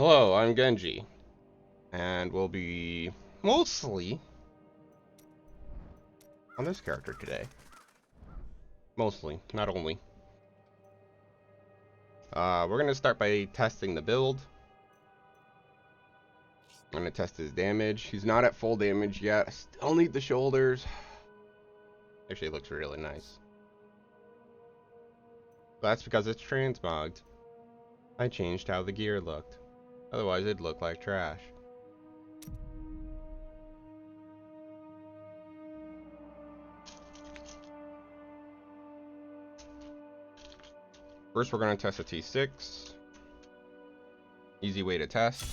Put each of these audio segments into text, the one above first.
Hello, I'm Genji, and we'll be mostly on this character today. Mostly, not only. We're gonna start by testing the build. I'm gonna test his damage. He's not at full damage yet. I still need the shoulders. Actually, it looks really nice. That's because it's transmogged. I changed how the gear looked. Otherwise, it'd look like trash. First, we're gonna test a T6. Easy way to test.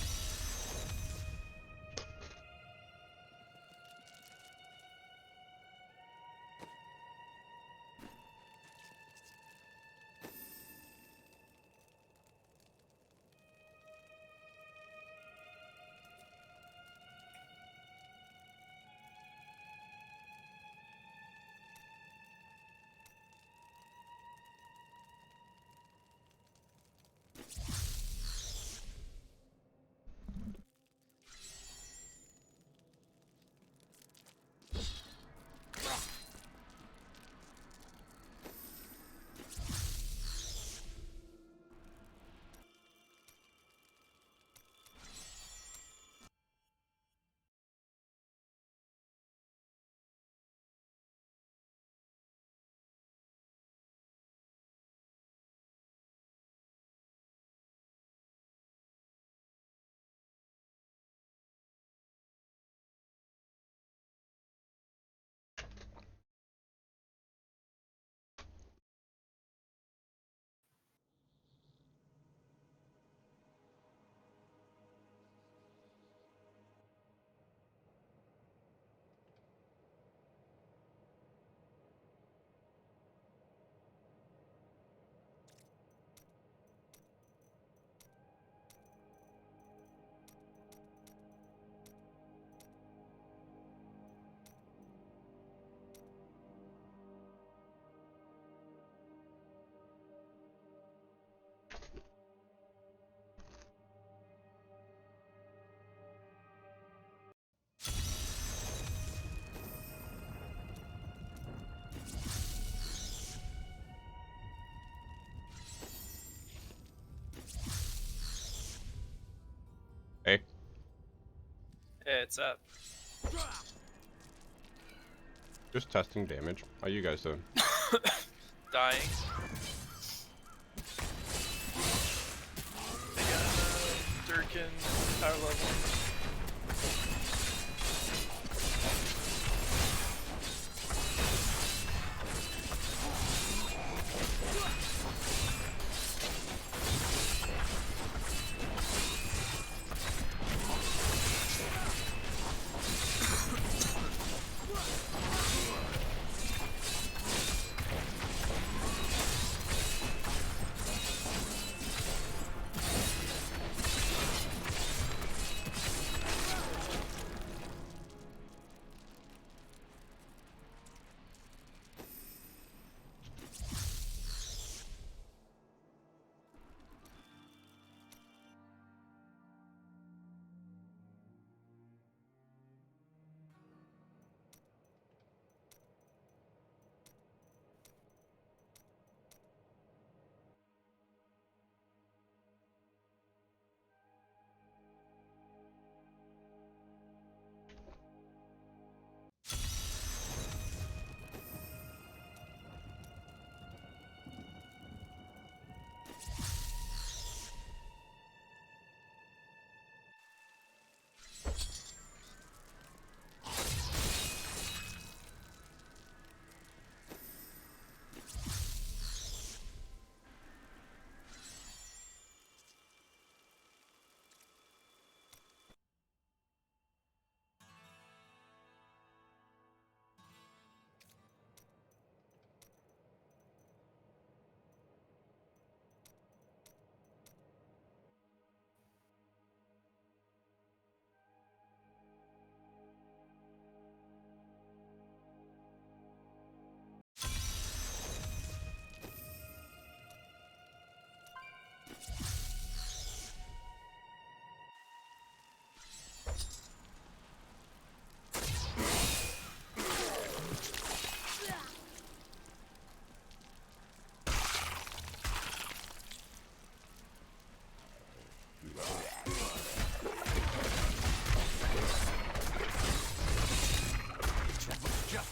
Hey. Hey, it's up. Just testing damage. How you guys doing? Dying. They got Durkin power level.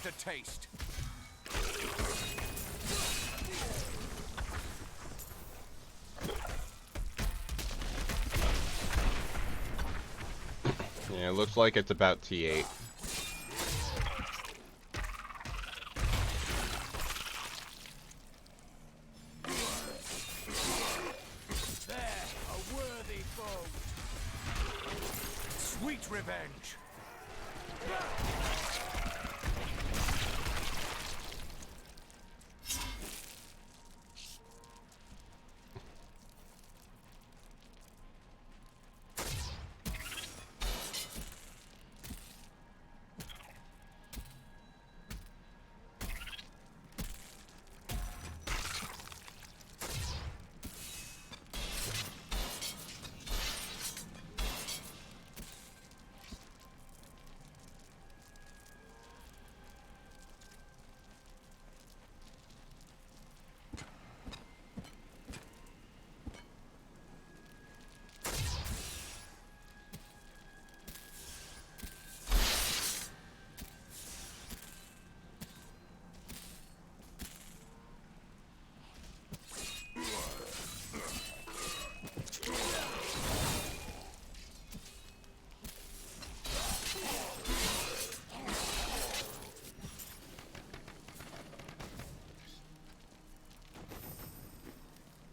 a taste. Yeah, it looks like it's about T8. There, a worthy foe. Sweet revenge.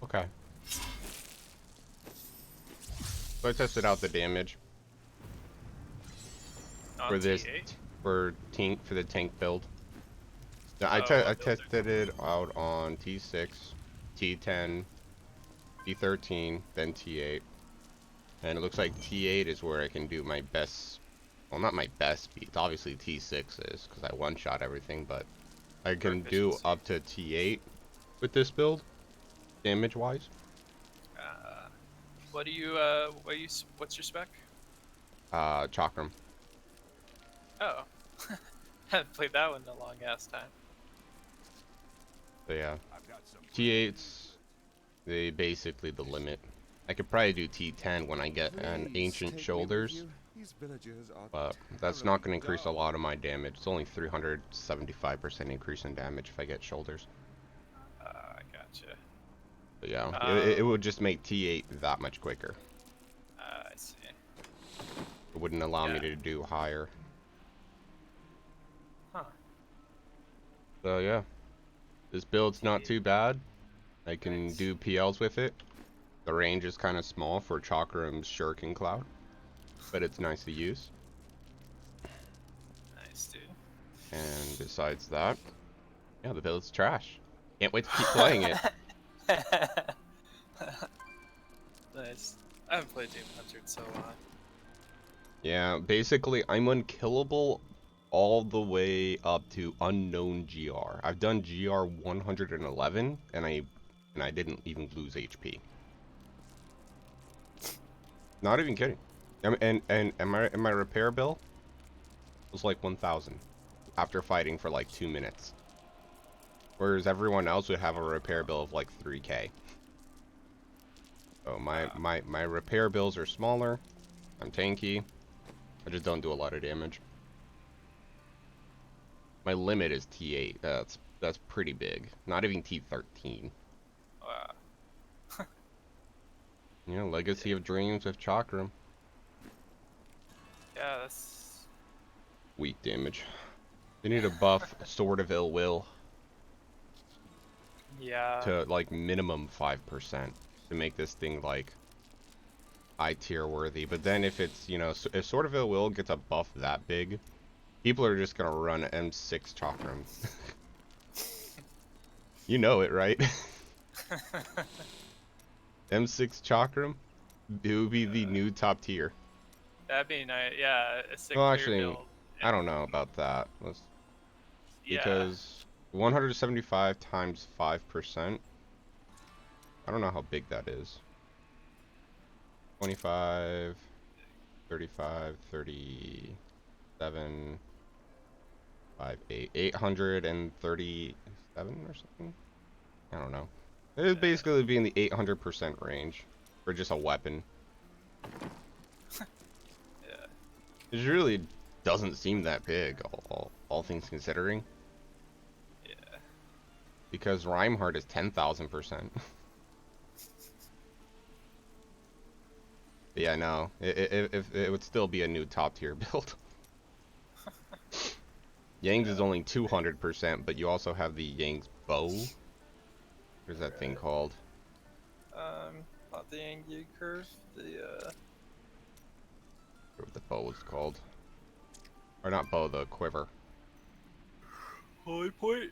Okay. So I tested out the damage On for this T8? for the tank build. Yeah, Oh, I what build are tested it out on T6, T10, T13, then T8, and it looks like T8 is where I can do my best. Well, not my best speeds. Obviously T6 is because I one-shot everything, but I can do efficiency? up to T8 with this build, damage-wise. What do you what's your spec? Chakram. Oh. Haven't played that one in a long ass time. So yeah, I've got some. T8's they basically the limit. I could probably do T10 when I get an ancient shoulders, but that's not going to increase a lot of my damage. It's only 375% increase in damage if I get shoulders. I gotcha. But yeah, it would just make T8 that much quicker. I see. It wouldn't allow me Yeah. to do higher. Huh. So yeah, this build's not T8. too bad. I can Nice. do PLs with it. The range is kind of small for Chakram's Shuriken Cloud, but it's nice to use. Nice, dude. And besides that, yeah, the build's trash. Can't wait to keep playing it. Nice. I haven't played Demon Hunter in so long. Yeah, basically, I'm unkillable all the way up to unknown GR. I've done GR 111, and I didn't even lose HP. Not even kidding. And my repair bill was like 1,000 after fighting for like 2 minutes. Whereas everyone else would have a repair bill of like 3K. So my repair bills are smaller. I'm tanky. I just don't do a lot of damage. My limit is T8. That's pretty big. Not even T13. Wow. You know, Legacy of Dreams with Chakram. Yeah, that's... Weak damage. They need to buff Sword of Ill Will Yeah. to like minimum 5% to make this thing like high tier worthy. But then if it's, you know, if Sword of Ill Will gets a buff that big, people are just gonna run M6 Chakram. You know it, right? M6 Chakram, it would be the new top tier. That'd be nice. Yeah, a sick Well, clear actually, build. I don't know about that. Yeah. Because 175 times 5%, I don't know how big that is. 25, 35, 37, 5, 8, 837 or something? I don't know. It would basically be in the 800% range for just a weapon. Yeah. It's really doesn't seem that big, all things considering. Yeah. Because Reinhardt is 10,000%. Yeah, no. It would still be a new top tier build. Yang's is only 200%, but you also have the Yang's bow. What is that thing called? Not the Angu curve. What the bow is called? Or not bow, the quiver. Holy point.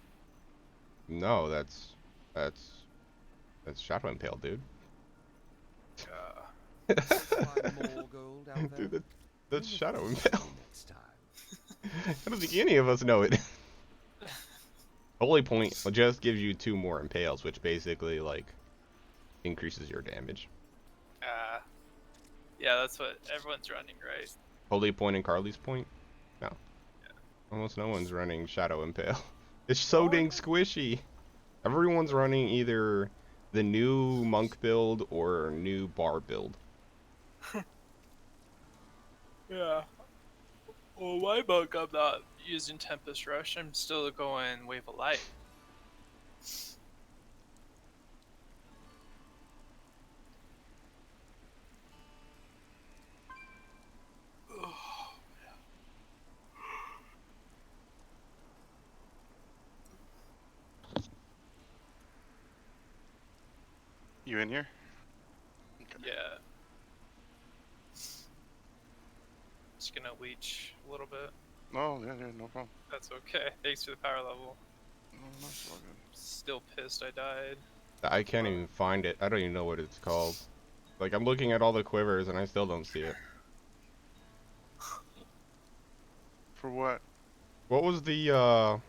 No, that's Shadow Impale, dude. Find more gold out there? Dude, that's Bring it Shadow to Impale. me next time. I don't think any of us know it. Holy Point just gives you 2 more impales, which basically like increases your damage. Yeah, that's what everyone's running, right? Holy Point and Carly's Point? No. Almost no one's running Shadow Impale. It's so dang squishy. Everyone's running either the new monk build or new bar build. Yeah. Well, my bug, I'm not using Tempest Rush. I'm still going Wave of Light. You in here? Yeah. Just gonna leech a little bit. Oh, yeah, no problem. That's okay. Thanks for the power level. No, that's all good. Still pissed I died. I can't even find it. I don't even know what it's called. Like, I'm looking at all the quivers and I still don't see it. For what? What was the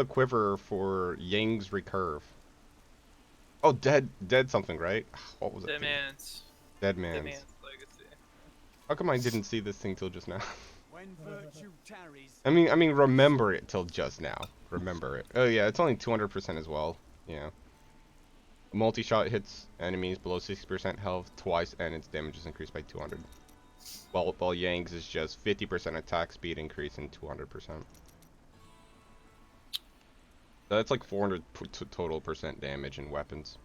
quiver for Yang's recurve? Oh, dead something, right? What was it? Dead Man's Dead Man's. Legacy. How come I didn't see this thing till just now? When virtue tarries, I mean, remember it till just now. Remember it. Oh yeah, it's only 200% as well. Yeah. Multi-shot hits enemies below 60% health twice, and its damage is increased by 200. While Yang's is just 50% attack speed increase and 200%. So that's like 400 total percent damage in weapons.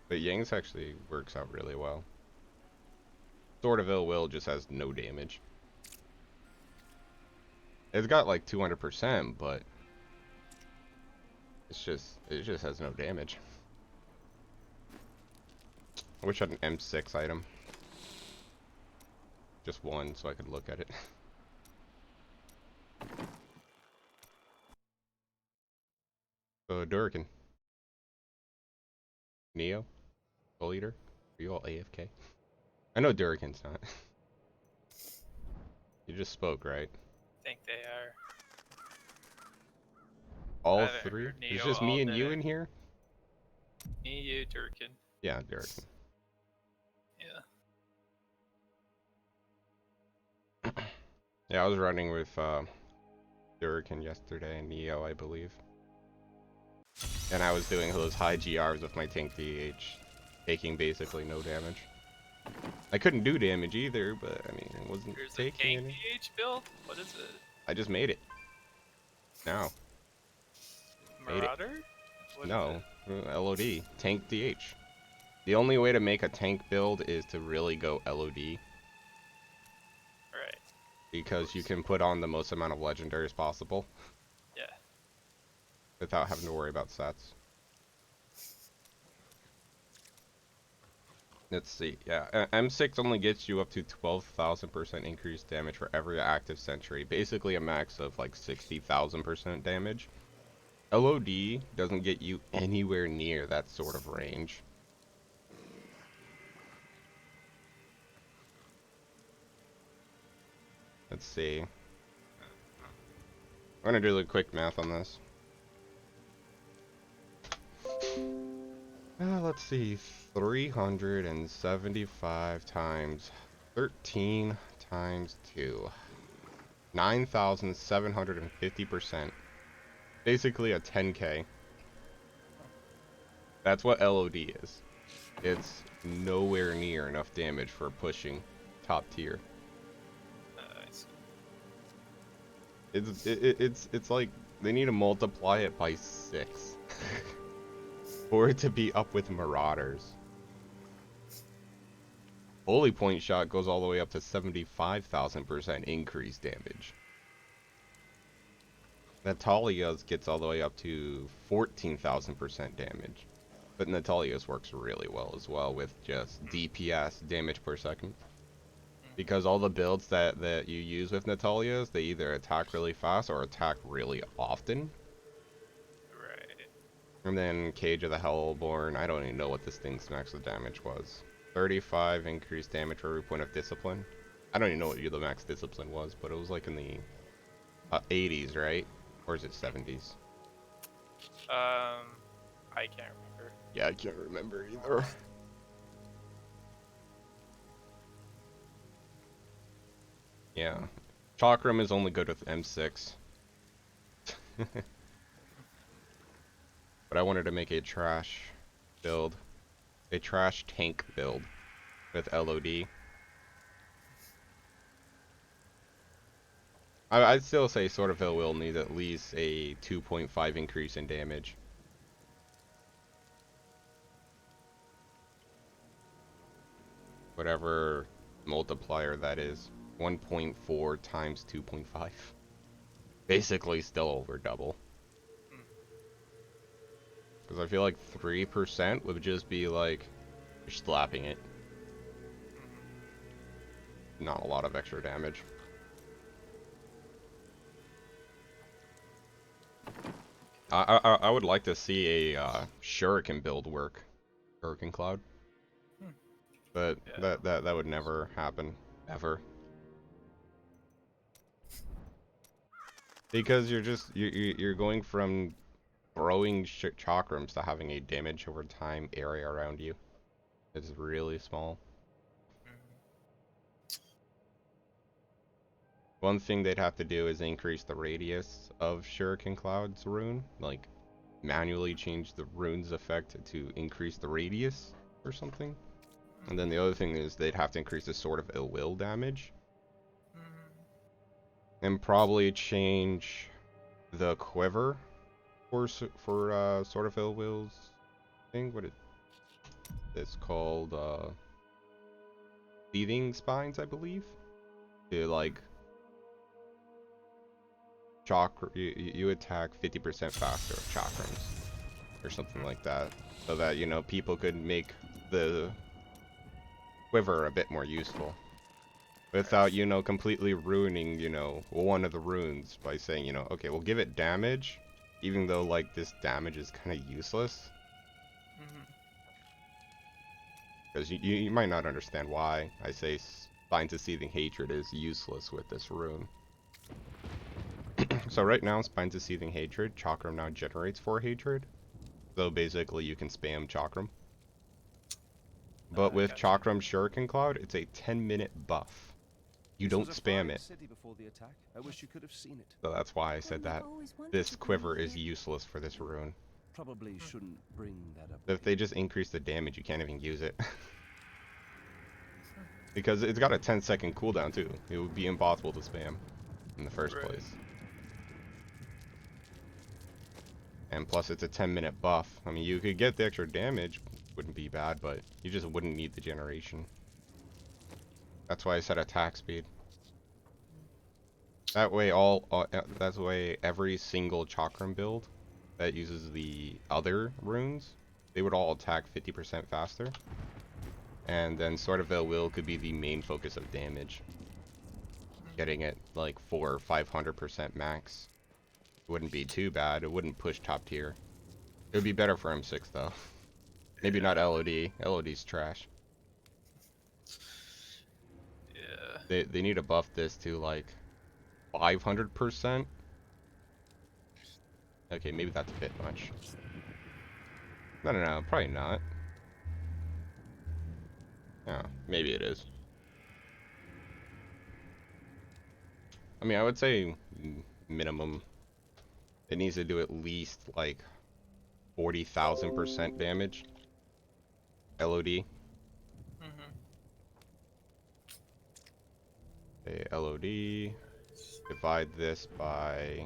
But Yang's actually works out really well. Sword of Ill Will just has no damage. It's got like 200%, but it just has no damage. I wish I had an M6 item. Just one, so I could look at it. So, Durkin. Neo? Soul Eater? Are you all AFK? I know Durkin's not. You just spoke, right? Think they are. All I haven't 3? heard It's Neo just me all and you day. in here? Me, you, Durkin. Yeah, Durkin. Yeah. Yeah, I was running with Durkin yesterday and Neo, I believe. And I was doing those high GRs with my tank DH, taking basically no damage. I couldn't do damage either, but I mean, it wasn't There's a taking tank any. PH build? What is it? I just made it. Now. Made it. Marauder? What is No, it? LOD, tank DH. The only way to make a tank build is to really go LOD. Right. Because you can put on the most amount of legendaries possible. Yeah. Without having to worry about sets. Let's see, yeah, M6 only gets you up to 12,000% increased damage for every active sentry. Basically a max of like 60,000% damage. LOD doesn't get you anywhere near that sort of range. Let's see. I'm gonna do a quick math on this. Let's see, 375 times 13 times 2. 9,750%. Basically a 10k. That's what LOD is. It's nowhere near enough damage for pushing top tier. It's like they need to multiply it by 6 for it to be up with Marauders. Holy Point shot goes all the way up to 75,000% increased damage. Natalia's gets all the way up to 14,000% damage. But Natalia's works really well as well with just DPS, damage per second. Because all the builds that you use with Natalia's, they either attack really fast or attack really often. Right. And then Cage of the Hellborn, I don't even know what this thing's max damage was. 35 increased damage for every point of discipline. I don't even know what the max discipline was, but it was like in the 80s, right? Or is it 70s? I can't remember. Yeah, I can't remember either. Yeah. Chakram is only good with M6. But I wanted to make a trash build. A trash tank build with LOD. I'd still say Sword of Ill Will need at least a 2.5 increase in damage. Whatever multiplier that is. 1.4 times 2.5. Basically still over double. Because I feel like 3% would just be like, you're slapping it. Not a lot of extra damage. I would like to see a Shuriken build work. Shuriken Cloud. But Yeah. that would never happen. Ever. Because you're going from throwing chakrams to having a damage over time area around you. It's really small. One thing they'd have to do is increase the radius of Shuriken Cloud's rune. Like, manually change the rune's effect to increase the radius or something. And then the other thing is they'd have to increase the Sword of Ill Will damage. And probably change the quiver for Sword of Ill Will's thing. It's called Thieving Spines, I believe. To like chakra, you attack 50% faster with chakrams or something like that, so that people could make the quiver a bit more useful without completely ruining one of the runes by saying okay, we'll give it damage even though like this damage is kind of useless. Because you might not understand why I say Spines of Seething Hatred is useless with this rune. So right now, Spines of Seething Hatred, Chakram now generates 4 Hatred. So basically you can spam Chakram. But with Gotcha. Chakram Shuriken Cloud, it's a 10-minute buff. You This don't was a spam fine it. city before the attack. I wish you could have seen it. So that's why I said that. This quiver is useless for this rune. Probably shouldn't bring that up. If they just increase the damage, you can't even use it. Because it's got a 10-second cooldown too. It would be impossible to spam in the first Right. place. And plus it's a 10-minute buff. I mean, you could get the extra damage, wouldn't be bad, but you just wouldn't need the generation. That's why I said attack speed. That way that's why every single Chakram build that uses the other runes, they would all attack 50% faster. And then Sword of Ill Will could be the main focus of damage. Getting it like 400 or 500% max. Wouldn't be too bad. It wouldn't push top tier. It would be better for M6 though. Maybe not LOD. LOD's trash. Yeah. They need to buff this to like 500%. Okay, maybe that's a bit much. No, probably not. Yeah, maybe it is. I mean, I would say minimum. It needs to do at least like 40,000% damage. LOD. Okay, LOD divide this by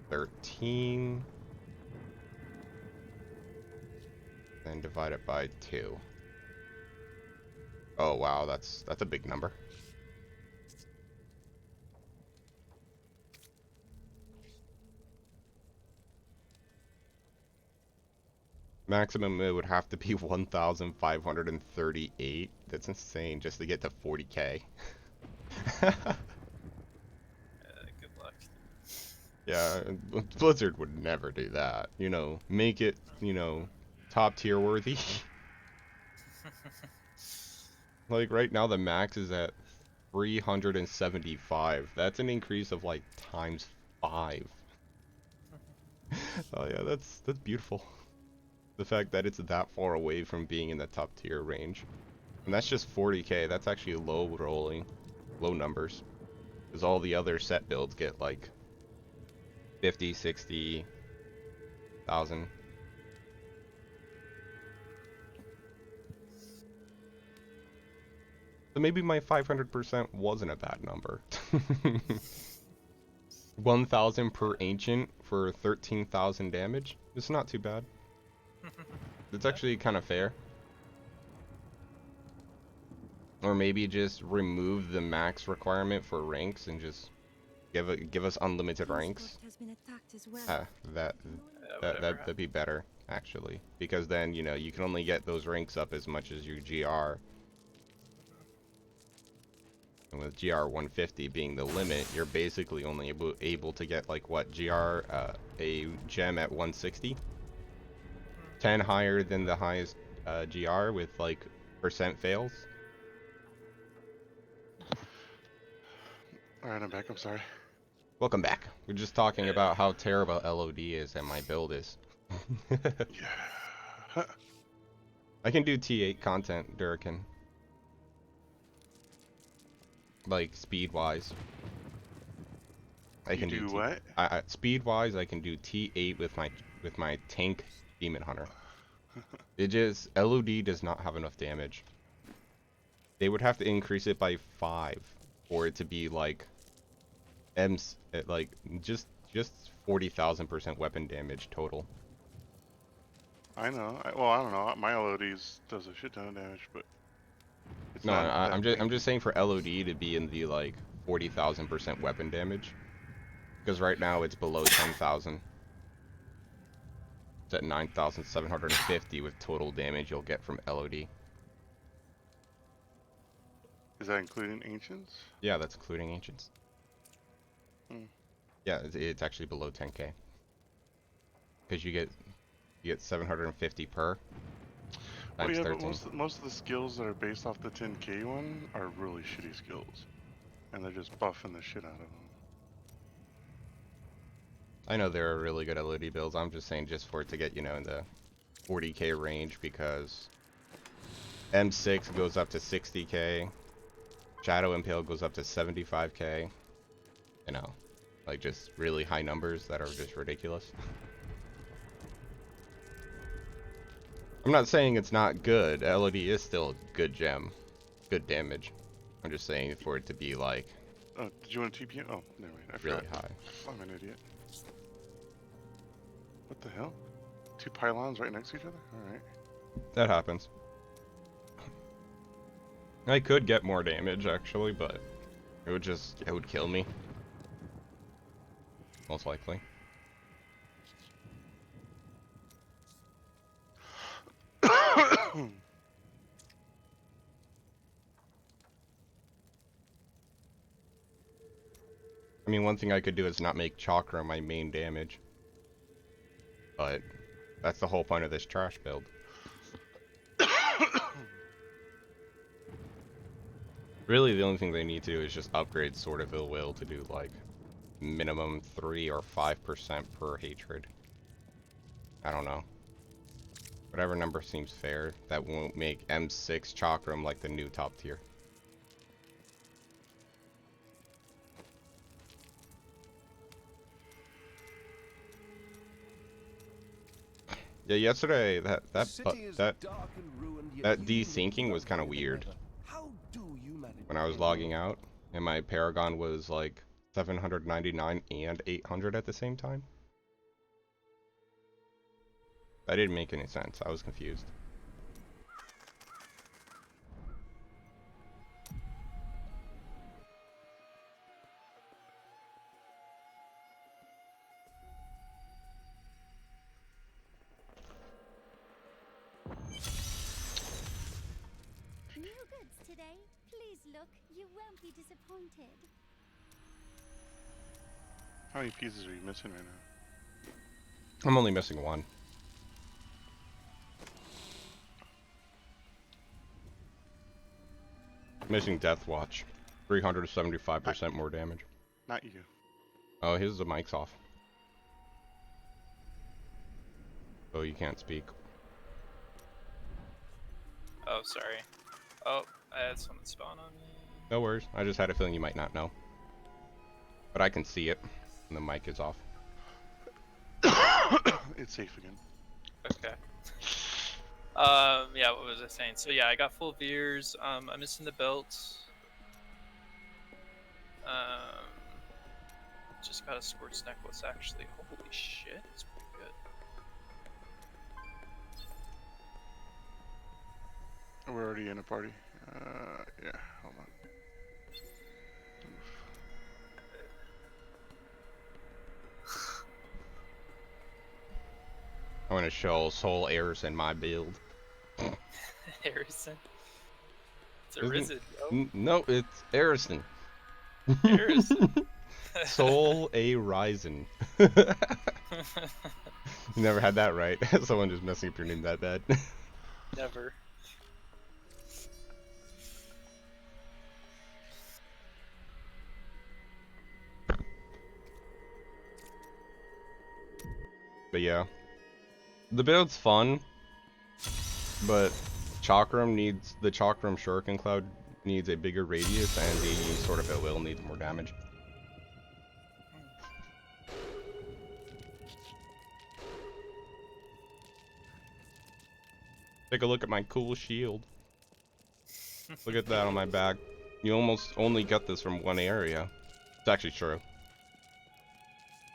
13, then divide it by 2. Oh wow, that's a big number. Maximum it would have to be 1,538. That's insane just to get to 40k. Good luck. Yeah, Blizzard would never do that. You know, make it, you know, top tier worthy. Like right now the max is at 375. That's an increase of like times 5. Oh yeah, that's beautiful. The fact that it's that far away from being in the top tier range. And that's just 40k. That's actually low rolling, low numbers. Because all the other set builds get like 50, 60, 1,000. So maybe my 500% wasn't a bad number. 1,000 per ancient for 13,000 damage. It's not too bad. It's actually kind of fair. Or maybe just remove the max requirement for ranks and just give us unlimited ranks. Has been attacked as well. That'd be better actually, because then you know you can only get those ranks up as much as your GR. And with GR 150 being the limit, you're basically only able to get like what GR a gem at 160. 10 higher than the highest GR with like percent fails. Alright, I'm back. I'm sorry. Welcome back. We're just talking about how terrible LOD is and my build is. Yeah. I can do T8 content, Durrican. Like speed wise. I can do what? Speed wise, I can do T8 with my tank Demon Hunter. It just LOD does not have enough damage. They would have to increase it by 5 for it to be like like just 40,000% weapon damage total. I know. Well, I don't know. My LODs does a shit ton of damage, but it's No, not that I'm big. just saying for LOD to be in the like 40,000% weapon damage, because right now it's below 10,000. It's at 9,750 with total damage you'll get from LOD. Is that including ancients? Yeah, that's including ancients. Hmm. Yeah, it's actually below 10k. Because you get 750 per Well, times yeah, 13. but most of the skills that are based off the 10k one are really shitty skills, and they're just buffing the shit out of them. I know there are really good LOD builds. I'm just saying just for it to get, you know, in the 40k range, because M6 goes up to 60k, Shadow Impale goes up to 75k. You know, like just really high numbers that are just ridiculous. I'm not saying it's not good. LOD is still a good gem, good damage. I'm just saying for it to be like Oh, did you want to TP? Oh, never mind. I really forgot. high. I'm an idiot. What the hell? 2 pylons right next to each other? Alright. That happens. I could get more damage actually, but it would kill me. Most likely. I mean, one thing I could do is not make Chakra my main damage. But that's the whole point of this trash build. Really, the only thing they need to do is just upgrade Sword of Ill Will to do like minimum 3 or 5% per hatred. I don't know. Whatever number seems fair. That won't make M6 Chakram like the new top tier. Yeah, yesterday that desyncing was kind of weird. How do you manage When I was logging out and my Paragon was like 799 and 800 at the same time? That didn't make any sense. I was confused. New goods today. Please look. You won't be disappointed. How many pieces are you missing right now? I'm only missing one. Missing Death Watch. 375% more damage. Not you. Oh, his the mic's off. Oh, you can't speak. Oh, sorry. Oh, I had someone spawn on me. No worries. I just had a feeling you might not know. But I can see it. And the mic is off. It's safe again. Okay. Yeah, what was I saying? So yeah, I got full veers. I'm missing the belt. Just got a sports necklace actually. Holy shit, it's pretty good. We're already in a party. Yeah, hold on. I'm gonna show Soul Airs in my build. Harrison. It's a Isn't- Rizid, yo. No, it's Harrison. Harrison. Soul A Ryzen. You never had that right. Someone just messing up your name that bad. Never. But yeah. The build's fun. But the Chakram Shuriken Cloud needs a bigger radius, and the Sword of At-Will needs more damage. Take a look at my cool shield. Look at that on my back. You almost only get this from one area. It's actually true.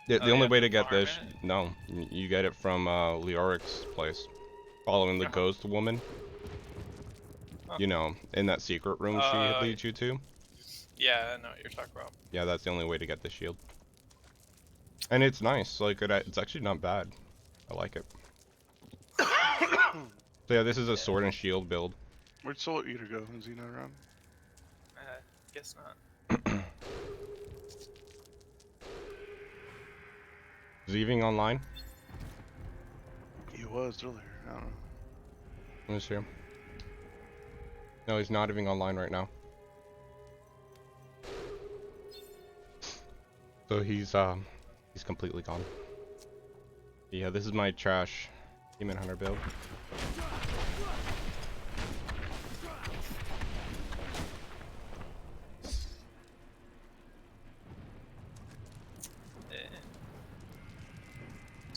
The Oh, you only have way to to get farm this, it? no, you get it from Leoric's place, following the Uh-huh. ghost woman. Huh. You know, in that secret room she leads you to. Yeah, I know what you're talking about. Yeah, that's the only way to get the shield. And it's nice. Like it's actually not bad. I like it. So yeah, this is a sword and shield build. Where'd Soul Eater go? Is he not around? Guess not. Is he even online? He was earlier. I don't know. Let me see. No, he's not even online right now. So he's completely gone. Yeah, this is my trash Demon Hunter build.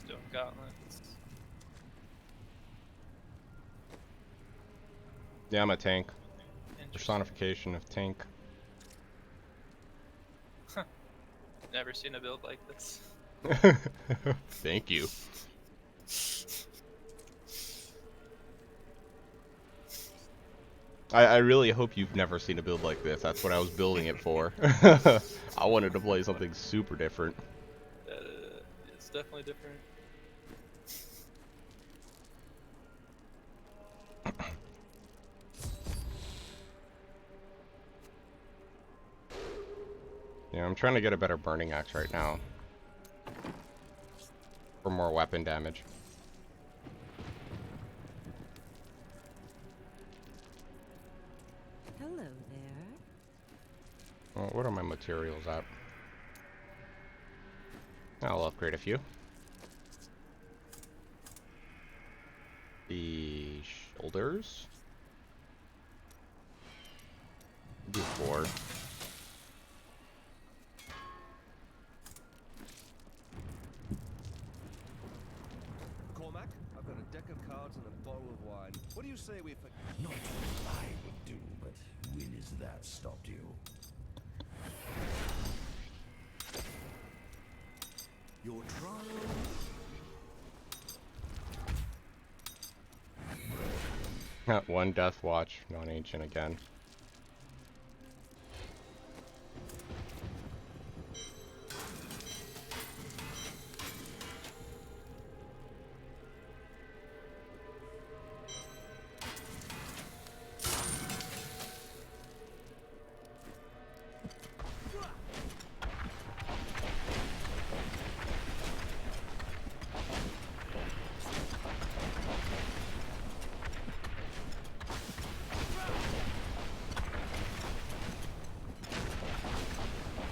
Doing gauntlets. Yeah, I'm a tank. Interesting. Personification of tank. Never seen a build like this. Thank you. I really hope you've never seen a build like this. That's what I was building it for. I wanted to play something super different. It's definitely different. Yeah, I'm trying to get a better burning axe right now. For more weapon damage. Hello there. Well, what are my materials at? I'll upgrade a few. The shoulders. Do 4. Cormac, I've got a deck of cards and a bottle of wine. What do you say we... Not what I would do, but when has that stopped you? Your trial. One Death Watch, non-ancient again.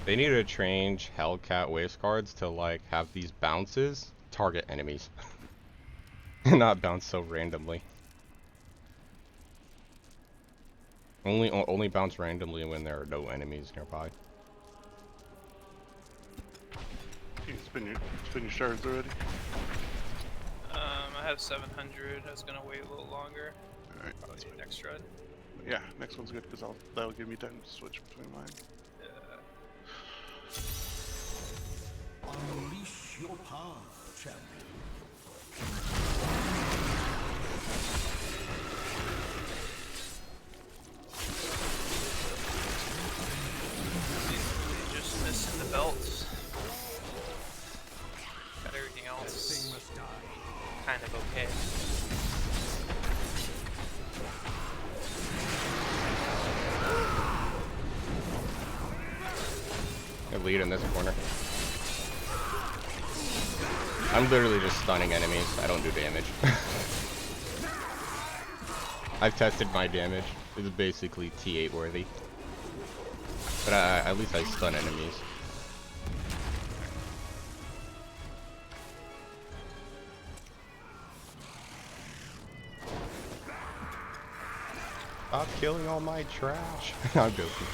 They need to change Hellcat waste cards to like have these bounces target enemies and not bounce so randomly. Only bounce randomly when there are no enemies nearby. You can spin your shards already. I have 700. I was gonna wait a little longer. Alright, Probably next run. yeah, next one's good because that'll give me time to switch between mine. Unleash your power, champion. Just missing the belts. Got everything Thing else must die. kind of okay. Good lead in this corner. I'm literally just stunning enemies. I don't do damage. I've tested my damage. It's basically T8 worthy. But at least I stun enemies. Stop killing all my trash. I'm joking.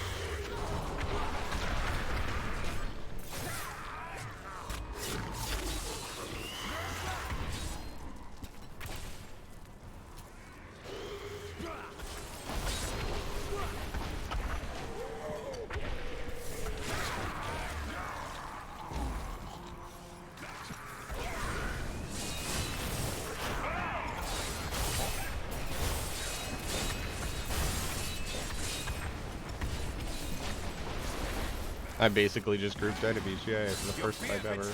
I basically just grouped enemies, yeah, it's the first time ever.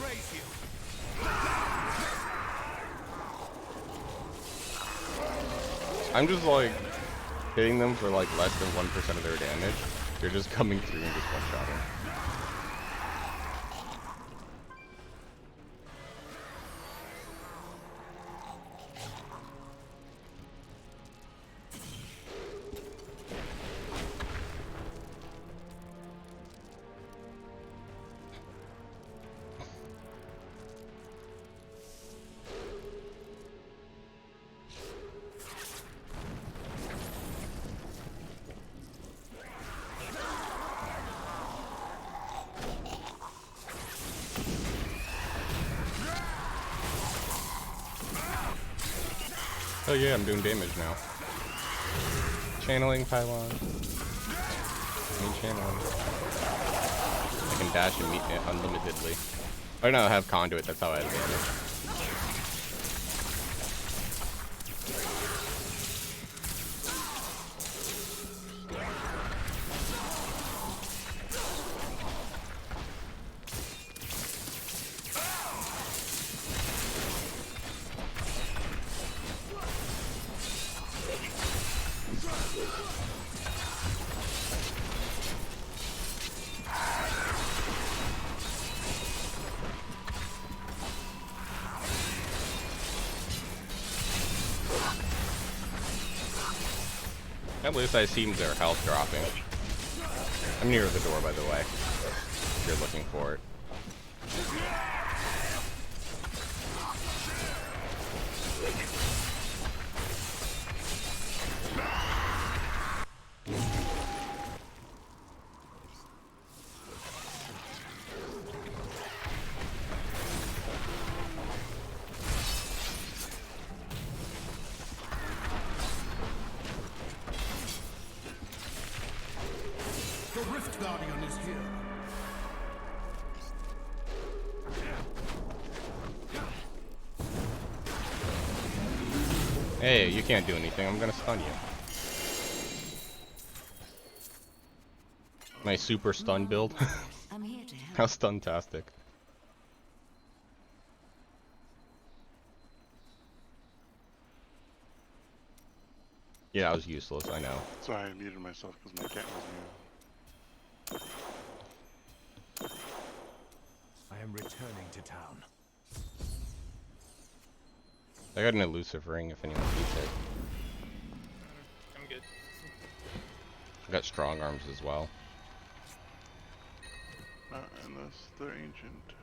I'm just like hitting them for like less than 1% of their damage. They're just coming through and just one-shotting. Oh yeah, I'm doing damage now. Channeling pylon. Channeling. I can dash and meet it unlimitedly. Oh no, I have conduit, that's how I have damage. At least I see their health dropping. I'm near the door, by the way, if you're looking for it. The Rift Guardian is here. Hey, you can't do anything. I'm gonna stun you. My super stun build. I'm here to help. How stuntastic. Yeah, I was useless, I know. Sorry, I muted myself because my cat was meowing. I am returning to town. I got an elusive ring if anyone needs it. I'm good. I got strong arms as well. Not unless they're ancient.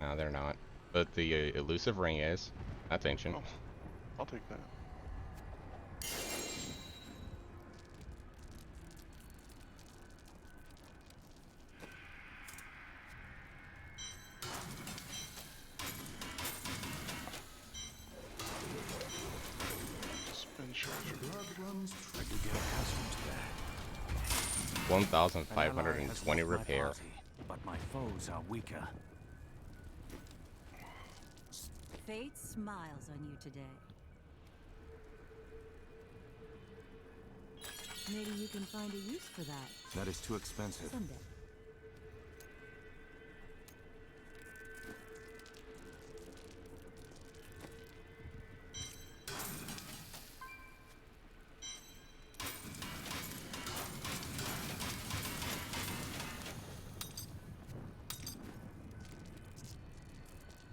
No, they're not. But the elusive ring is. That's ancient. Oh, I'll take that. Spin charger. Blood runs through. I do get accustomed to that. 1,520 repair. But my foes are weaker. Fate smiles on you today. Maybe you can find a use for that That is too expensive. someday.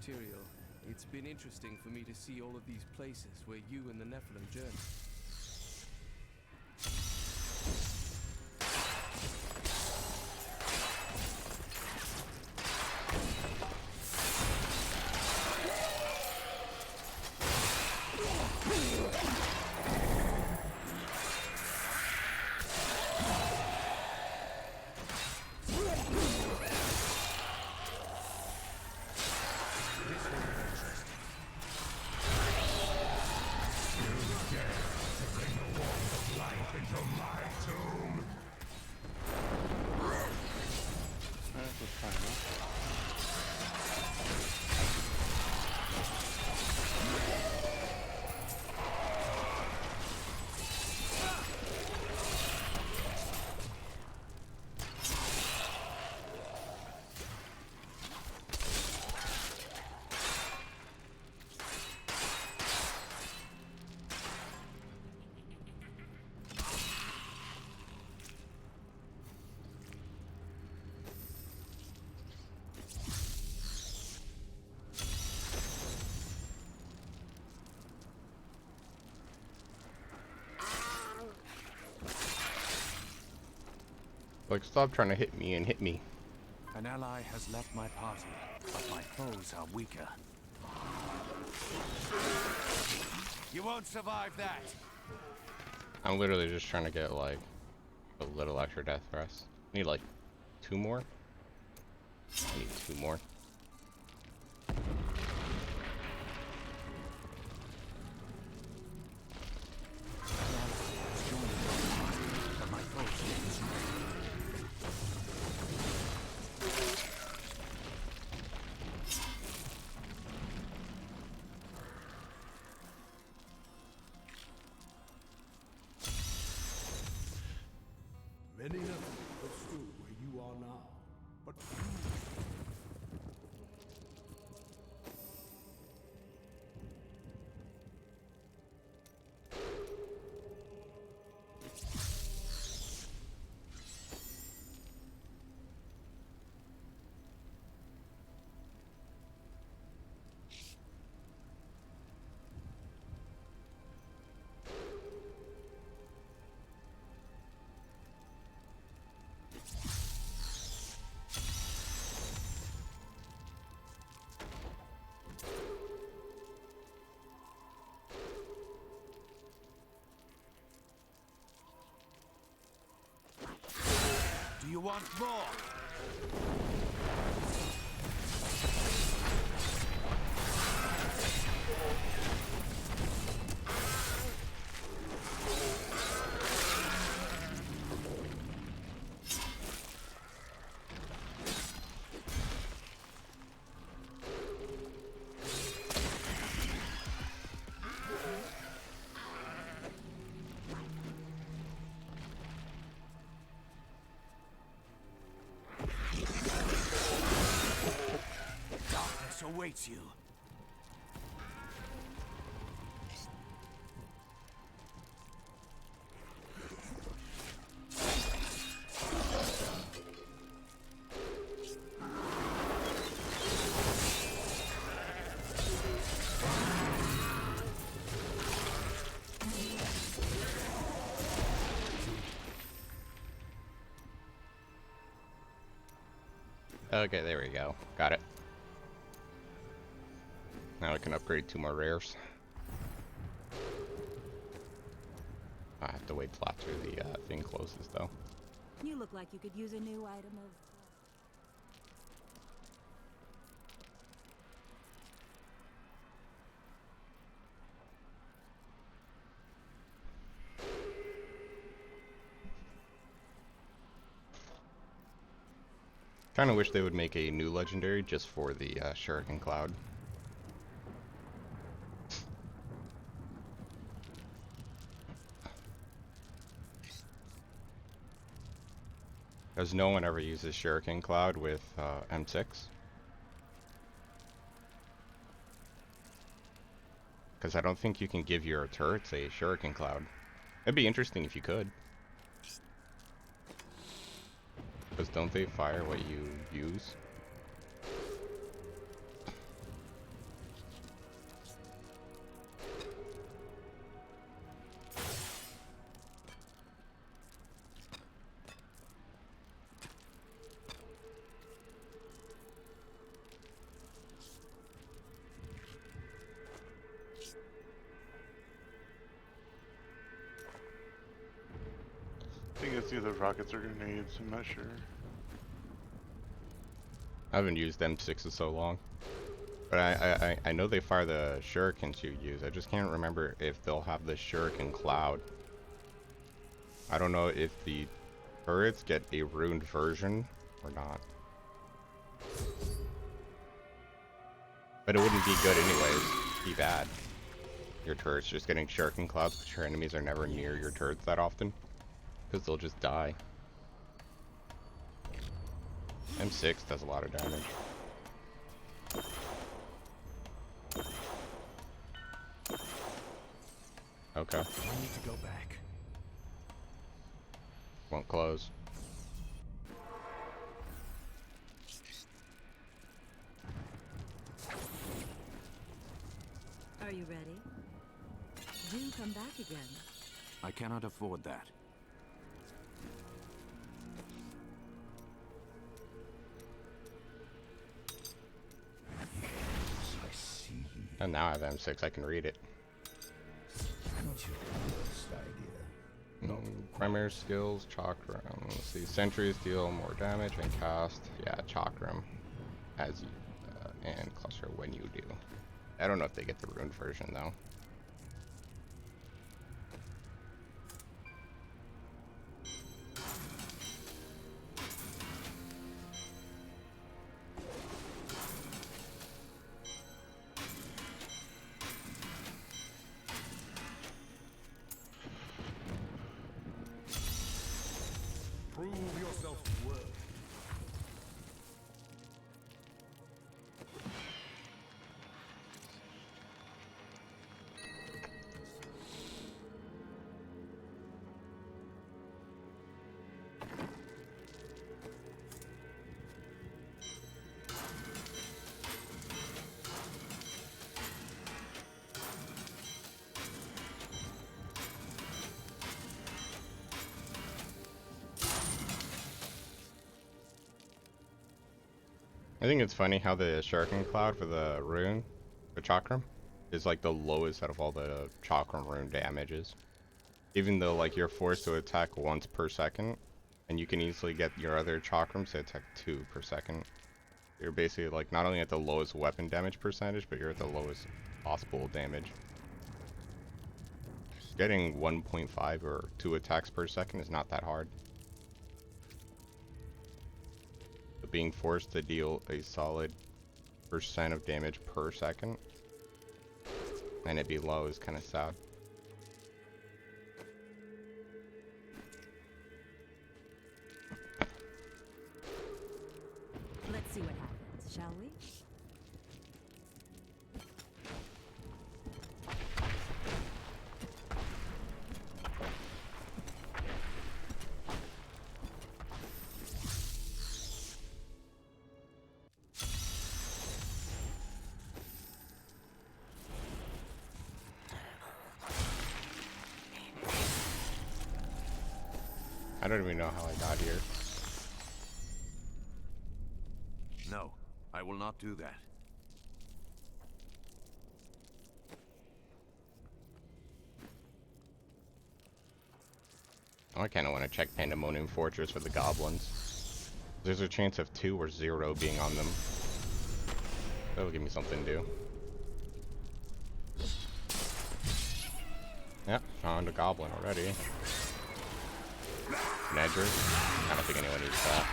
Tyrael, it's been interesting for me to see all of these places where you and the Nephilim journeyed. That's a timer. Like, stop trying to hit me and hit me. An ally has left my party, but my foes are weaker. You won't survive that. I'm literally just trying to get, like, a little extra death rest. Need, like, 2 more? I need 2 more. But my foes are strong. Many of them have stood where you are now, but few Do you want more? justice awaits you. Okay, there we go. Got it. Now I can upgrade 2 more rares. I have to wait till after the thing closes, though. You look like you could use a new item of... Kind of wish they would make a new legendary just for the Shuriken Cloud. Because no one ever uses Shuriken Cloud with M6. Because I don't think you can give your turrets a Shuriken Cloud. It'd be interesting if you could. Because don't they fire what you use? I think it's either rockets or grenades, I'm not sure. I haven't used M6 in so long. But I know they fire the shurikens you use. I just can't remember if they'll have the Shuriken Cloud. I don't know if the turrets get a ruined version or not. But it wouldn't be good anyways. It'd be bad. Your turrets just getting Shuriken Clouds, but your enemies are never near your turrets that often. Because they'll just die. M6 does a lot of damage. Okay. I need to go back. Won't close. Are you ready? Do come back again. I cannot afford that. I see. And now I have M6, I can read it. Not your best idea. Primary skills, Chakram. Let's see, sentries deal more damage and cast, yeah, Chakram as you, and cluster when you do. I don't know if they get the ruined version though. Prove yourself worthy. I think it's funny how the Shuriken Cloud for the rune, the Chakram, is like the lowest out of all the Chakram rune damages. Even though like you're forced to attack once per second, and you can easily get your other Chakrams to attack 2 per second. You're basically like not only at the lowest weapon damage percentage, but you're at the lowest possible damage. Getting 1.5 or 2 attacks per second is not that hard. But being forced to deal a solid % of damage per second and it be low is kind of sad. Let's see what happens, shall we? don't even know how I got here. No, I will not do that. I kind of want to check Pandemonium Fortress for the goblins. There's a chance of 2 or 0 being on them. That'll give me something to do. Yep, found a goblin already. Nedger. I don't think anyone needs that.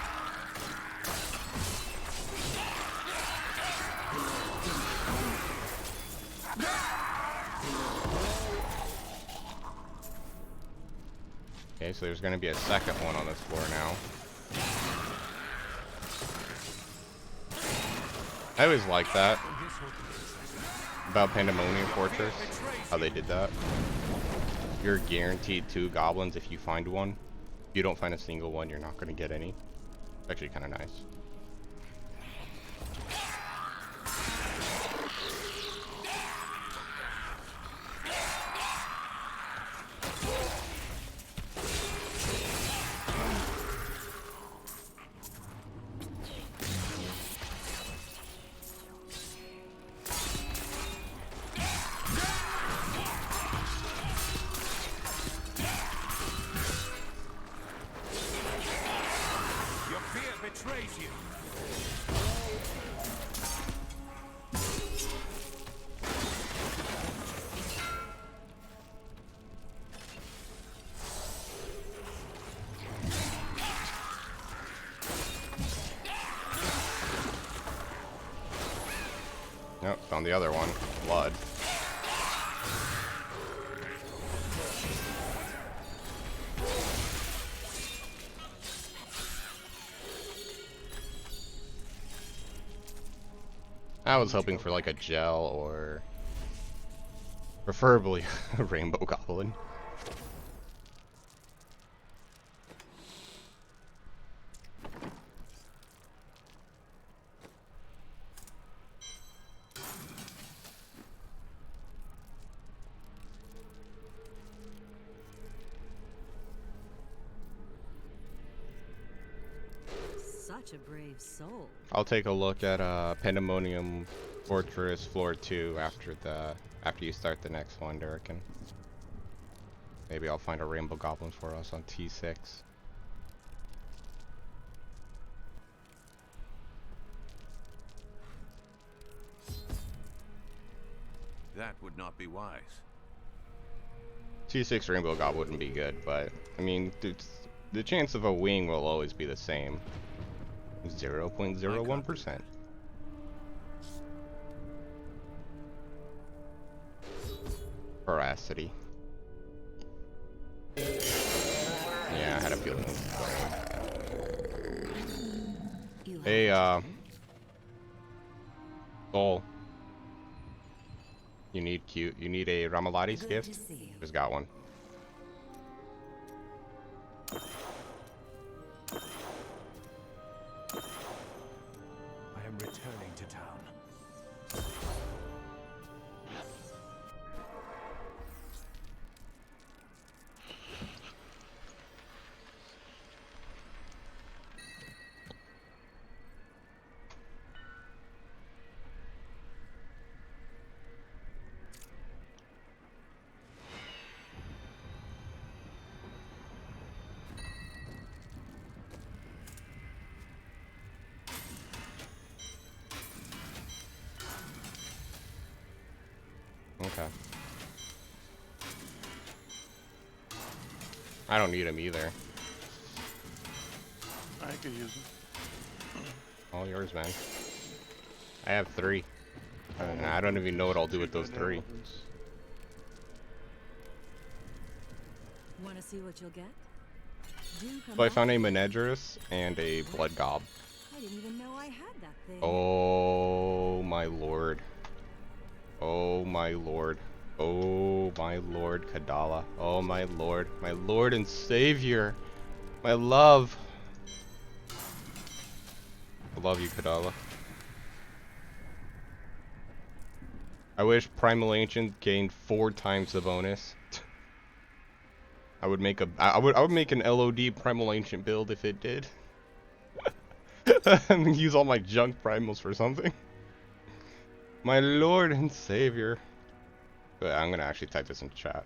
Okay, so there's gonna be a second one on this floor now. I always like that about Pandemonium Fortress, how they did that. You're guaranteed 2 goblins if you find one. If you don't find a single one, you're not gonna get any. It's actually kind of nice. Your fear betrays you. Nope, found the other one. Blood. I was hoping for like a gel or preferably a rainbow goblin. Such a brave soul. I'll take a look at Pandemonium Fortress Floor 2 after you start the next one, Durrican. Maybe I'll find a rainbow goblin for us on T6. That would not be wise. T6 rainbow goblin wouldn't be good, but I mean, the chance of a wing will always be the same. 0.01%. Veracity. Yeah, I had a feeling it was going. Hey, Soul. You need a Ramalati's gift? Just got one. I am returning to town. Okay. I don't need him either. I could use them. All yours, man. I have 3. And I don't even know what I'll do with those 3. Want to see what you'll get? Do come So I back. found a Manedrus and a Blood Gob. I didn't even know I had that thing. Oh my lord. Oh my lord. Oh my lord, Kadala. Oh my lord. My lord and savior. My love. I love you, Kadala. I wish Primal Ancient gained 4 times the bonus. I would make I would make an LOD Primal Ancient build if it did. And use all my junk primals for something. My lord and savior. But I'm gonna actually type this in chat.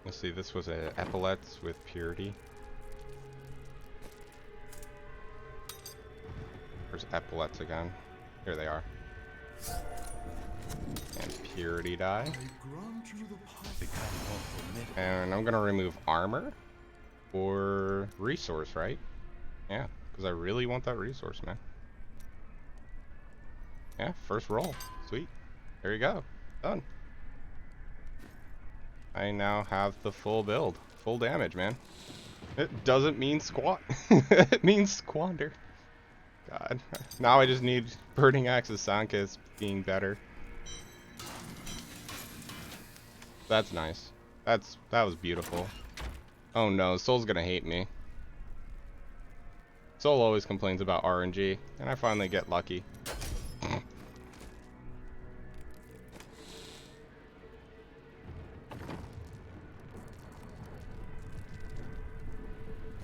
Let's see, this was a epaulets with purity. Where's epaulets again? Here they are. And purity dye. And I'm gonna remove armor or resource, right? Yeah, because I really want that resource, man. Yeah, first roll. Sweet. There you go. Done. I now have the full build. Full damage, man. It doesn't mean squat. It means squander. God. Now I just need Burning Axe's Sankis being better. That's nice. That was beautiful. Oh no, Soul's gonna hate me. Soul always complains about RNG, and I finally get lucky.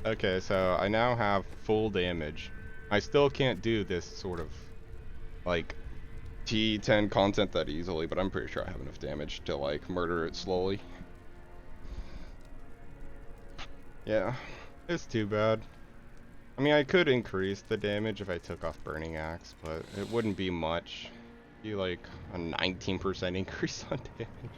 Okay, so I now have full damage. I still can't do this sort of, like, T10 content that easily, but I'm pretty sure I have enough damage to, like, murder it slowly. Yeah, it's too bad. I mean, I could increase the damage if I took off Burning Axe, but it wouldn't be much. It'd be like a 19% increase on damage.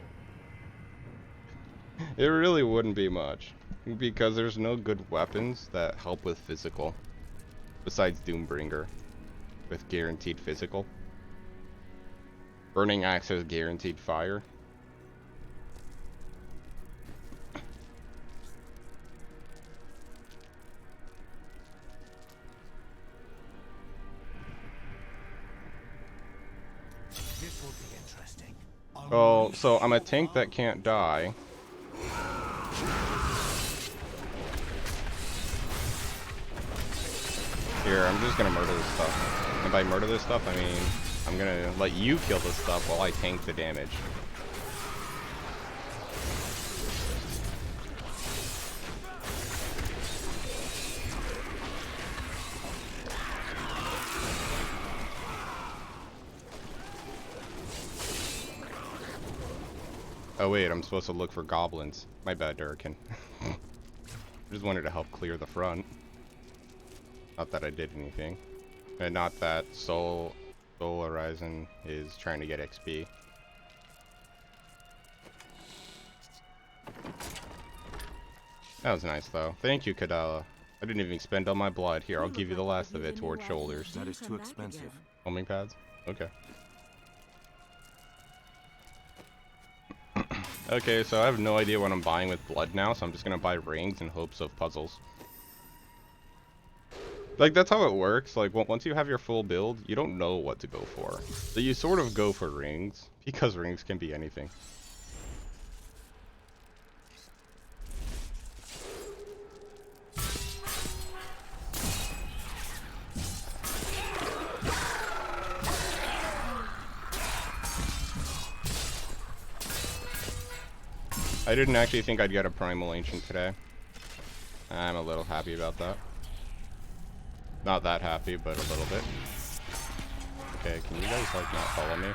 It really wouldn't be much. Because there's no good weapons that help with physical. Besides Doombringer. With guaranteed physical. Burning Axe has guaranteed fire. This will be interesting. Oh, so I'm a tank that can't die. Here, I'm just gonna murder this stuff. And by murder this stuff, I mean, I'm gonna let you kill this stuff while I tank the damage. Oh wait, I'm supposed to look for goblins. My bad, Durkin. I just wanted to help clear the front. Not that I did anything. And not that Soul Horizon is trying to get XP. That was nice though. Thank you, Kadala. I didn't even spend all my blood. Here, I'll give you the last of it towards shoulders. That is too expensive. Homing pads? Okay. Okay, so I have no idea what I'm buying with blood now, so I'm just gonna buy rings in hopes of puzzles. Like, that's how it works. Like, once you have your full build, you don't know what to go for. So you sort of go for rings, because rings can be anything. I didn't actually think I'd get a Primal Ancient today. I'm a little happy about that. Not that happy, but a little bit. Okay, can you guys, like, not follow me?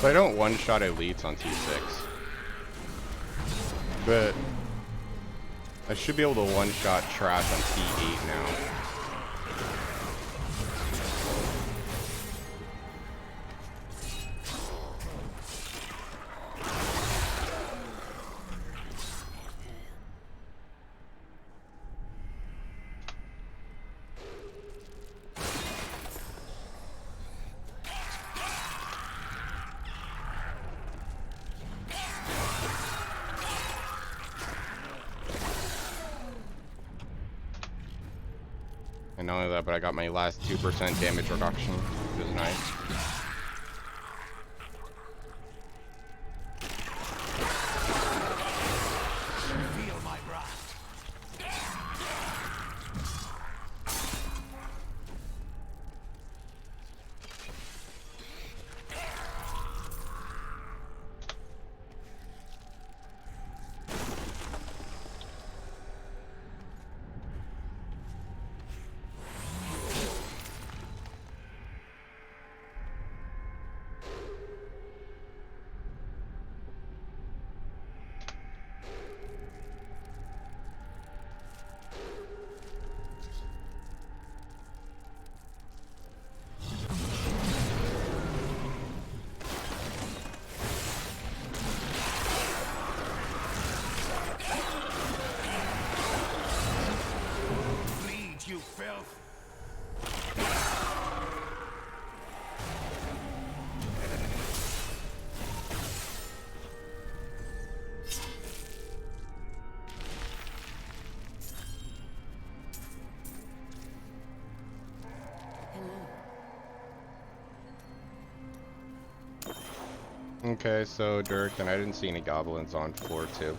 So I don't one-shot elites on T6. But I should be able to one-shot trash on T8 now. And not only that, but I got my last 2% damage reduction, which is nice. Feel my wrath. Bleed, you filth. Okay, so Dirk, and I didn't see any goblins on floor 2.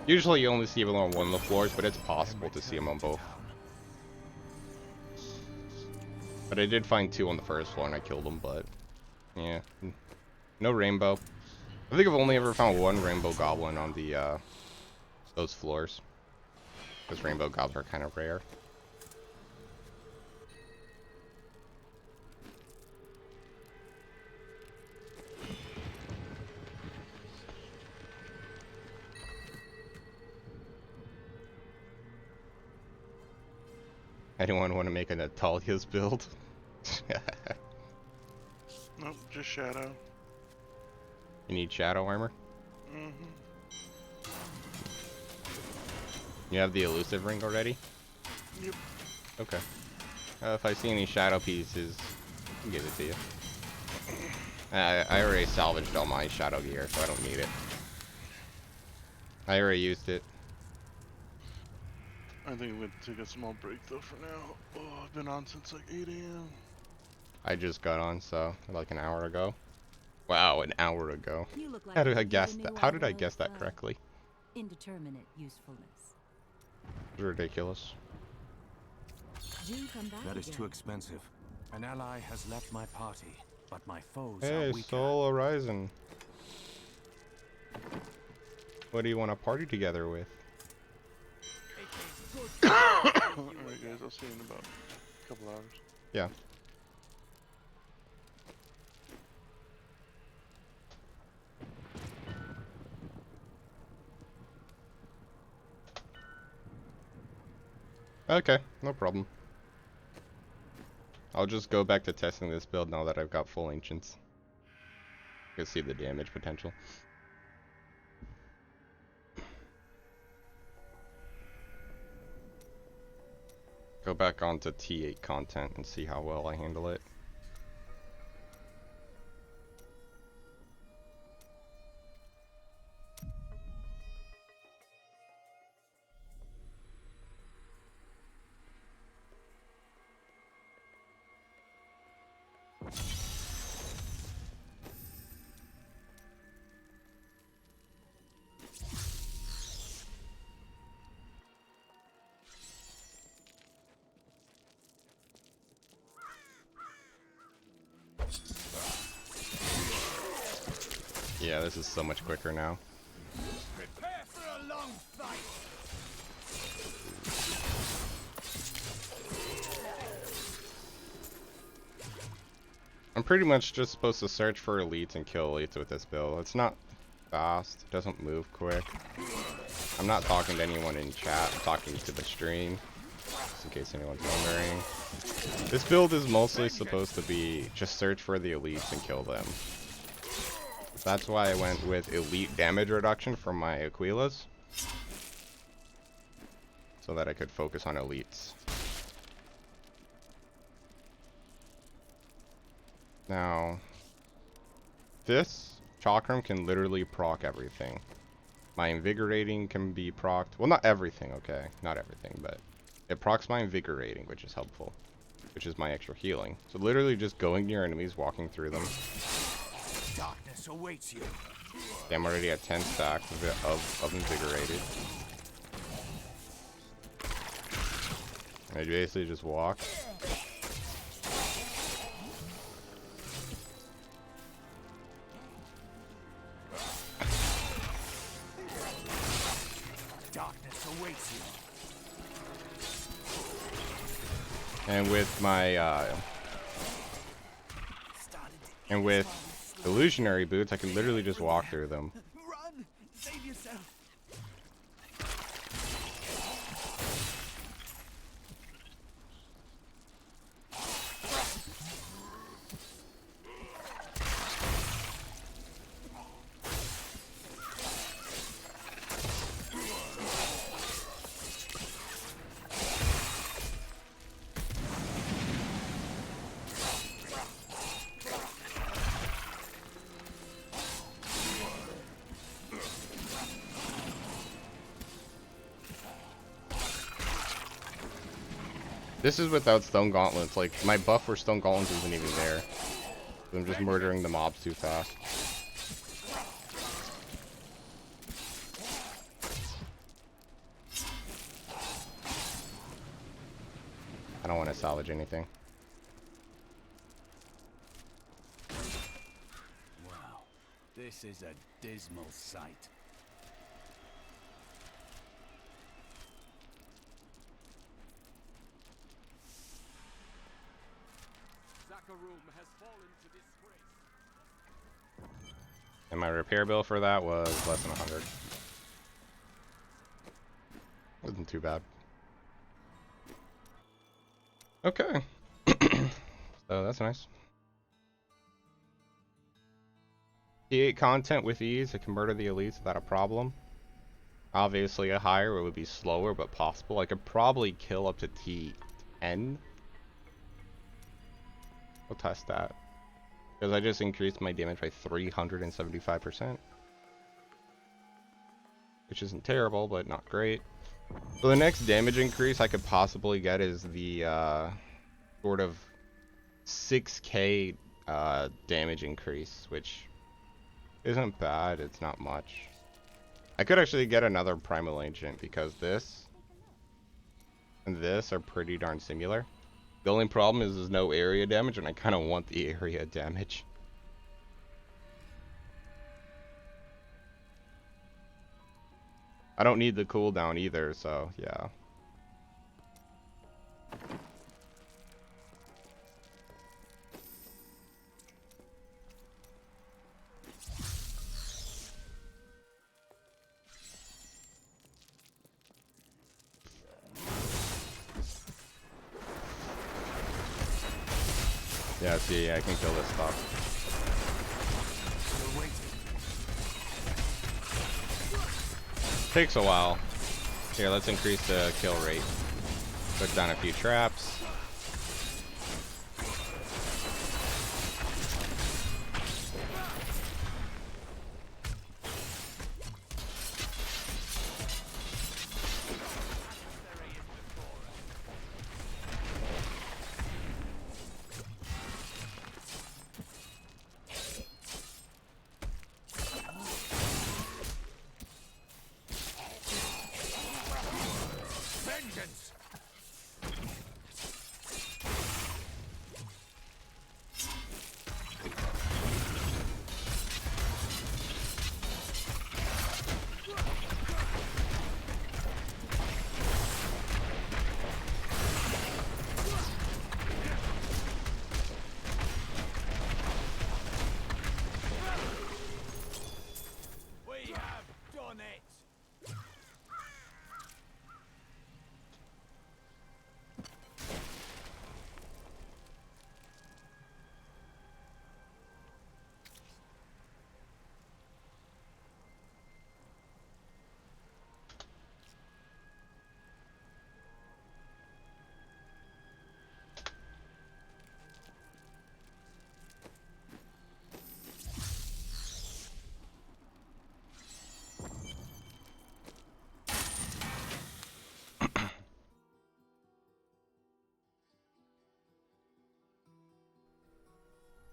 Usually you only see them on one of the floors, but it's possible to see them on both. But I did find 2 on the first floor and I killed them, but yeah. No rainbow. I think I've only ever found 1 rainbow goblin on the those floors. Because rainbow goblins are kind of rare. Anyone want to make a Natalia's build? Nope, just shadow. You need shadow armor? Mm-hmm. You have the elusive ring already? Yep. Okay. If I see any shadow pieces, I'll give it to you. I already salvaged all my shadow gear, so I don't need it. I already used it. I think I'm gonna take a small break though for now. Oh, I've been on since like 8 a.m. I just got on, so like an hour ago. Wow, an hour ago. You look like How did you I need guess a that? new How did I item guess of, that correctly? Indeterminate usefulness. It's ridiculous. Do come back That is again. too expensive. An ally has left my party, but my foes Hey, are weaker. Soul Horizon. What do you want to party together with? Alright guys, I'll see you in about a couple hours. Yeah. Okay, no problem. I'll just go back to testing this build now that I've got full ancients. You can see the damage potential. Go back onto T8 content and see how well I handle it. Yeah, this is so much quicker now. Prepare for a long fight. I'm pretty much just supposed to search for elites and kill elites with this build. It's not fast, it doesn't move quick. I'm not talking to anyone in chat, I'm talking to the stream, just in case anyone's wondering. This build is mostly supposed to be just search for the elites and kill them. That's why I went with elite damage reduction for my Aquilas, so that I could focus on elites. Now, this Chakram can literally proc everything. My Invigorating can be procced. Well, not everything, okay? Not everything, but it procs my Invigorating, which is helpful. Which is my extra healing. So literally just going near enemies, walking through them. Darkness awaits you. I'm already at 10 stacks of Invigorated. I basically just walk. Darkness awaits you. And with my and with illusionary boots, I can literally just walk through them. Run! Save yourself! This is without Stone Gauntlets. Like, my buff for Stone Gauntlets isn't even there. I'm just murdering the mobs too fast. I don't want to salvage anything. Wow, this is a dismal sight. Has fallen to disgrace. And my repair bill for that was less than 100. Wasn't too bad. Okay. So that's nice. T8 content with ease, it can murder the elites without a problem. Obviously a higher it would be slower, but possible. I could probably kill up to T10. We'll test that. Because I just increased my damage by 375%. Which isn't terrible, but not great. So the next damage increase I could possibly get is the sort of 6k damage increase, which isn't bad, it's not much. I could actually get another Primal Ancient because this and this are pretty darn similar. The only problem is there's no area damage, and I kind of want the area damage. I don't need the cooldown either, so yeah. Yeah, see, I can kill this stuff. Takes a while. Here, let's increase the kill rate. Put down a few traps.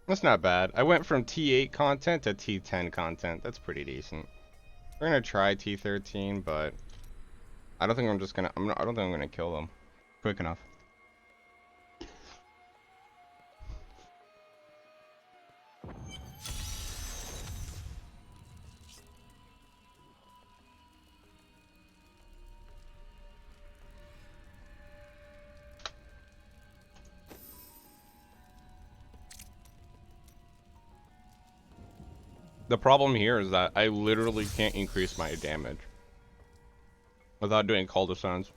That's not bad. I went from T8 content to T10 content. That's pretty decent. We're gonna try T13, but I don't think I'm just gonna. I don't think I'm gonna kill them quick enough. The problem here is that I literally can't increase my damage without doing call to signs.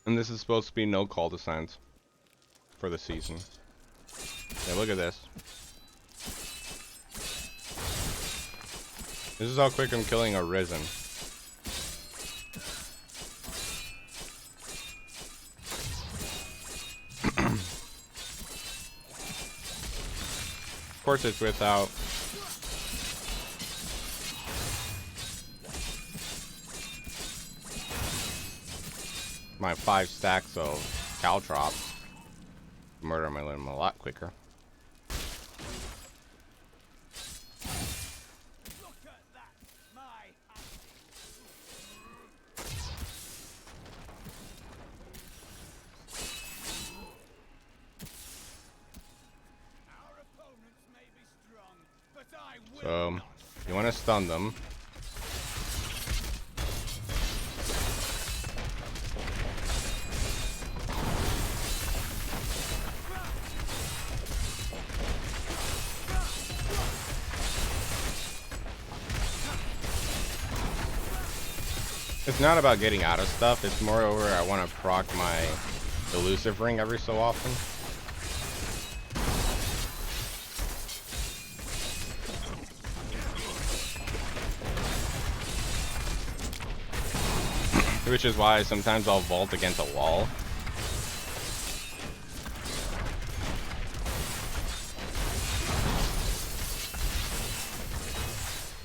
And this is supposed to be no call to signs for the season. Yeah, look at this. This is how quick I'm killing a Risen. Of course it's without my 5 stacks of caltrops. Murder my limb a lot quicker. So, you want to stun them. It's not about getting out of stuff, it's moreover I want to proc my elusive ring every so often. Which is why sometimes I'll vault against a wall.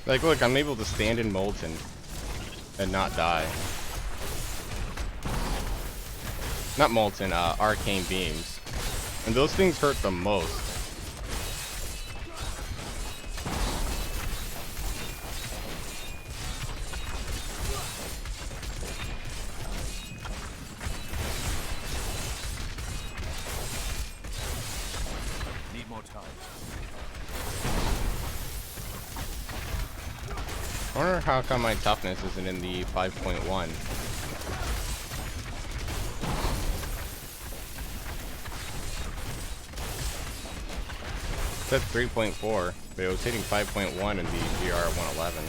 Like, look, I'm able to stand in Molten and not die. Not Molten, Arcane Beams. And those things hurt the most. Need more time. I wonder how come my toughness isn't in the 5.1. It said 3.4, but it was hitting 5.1 in the GR 111.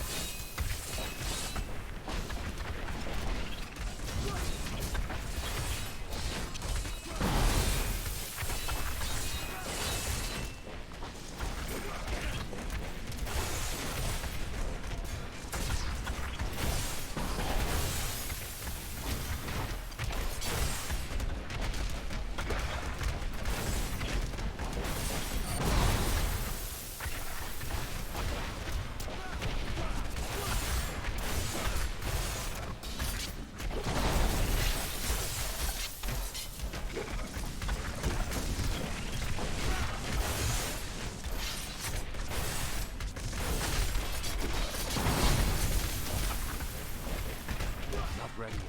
Not ready yet.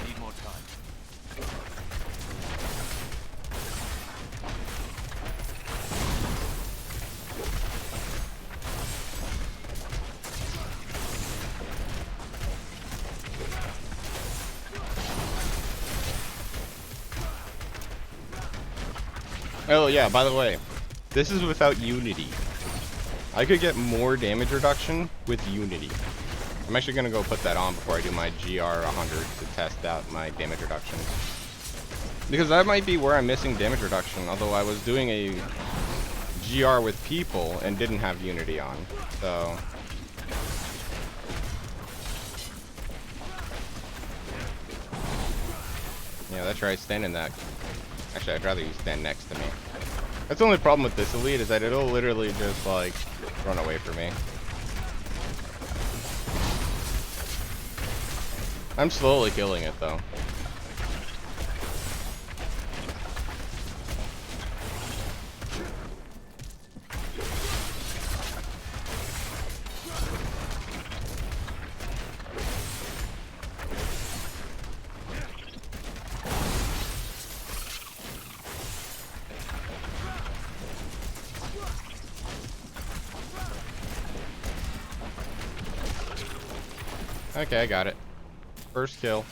Need more time. Oh yeah, by the way, this is without Unity. I could get more damage reduction with Unity. I'm actually gonna go put that on before I do my GR 100 to test out my damage reduction. Because that might be where I'm missing damage reduction, although I was doing a GR with people and didn't have Unity on, so. Yeah, that's right, stand in that. Actually, I'd rather you stand next to me. That's the only problem with this elite is that it'll literally just like run away from me. I'm slowly killing it though. Okay, I got it. First kill.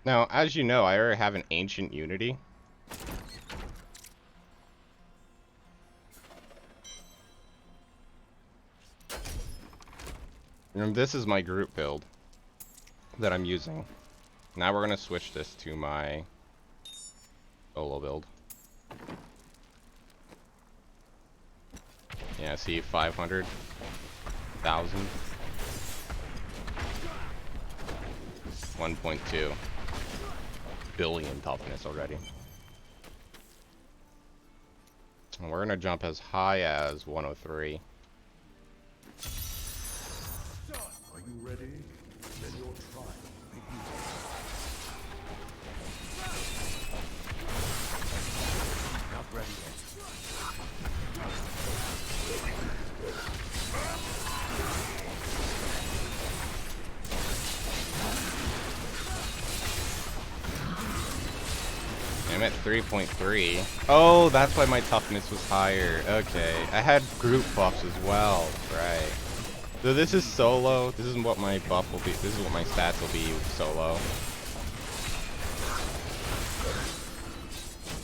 Now, as you know, I already have an ancient Unity. And this is my group build that I'm using. Now we're gonna switch this to my solo build. Yeah, see, 500,000. 1.2 billion toughness already. And we're gonna jump as high as 103. Are you ready? Then your trial begins. Not ready yet. I'm at 3.3. Oh, that's why my toughness was higher. Okay, I had group buffs as well. Right. So this is solo. This is what my buff will be. This is what my stats will be solo.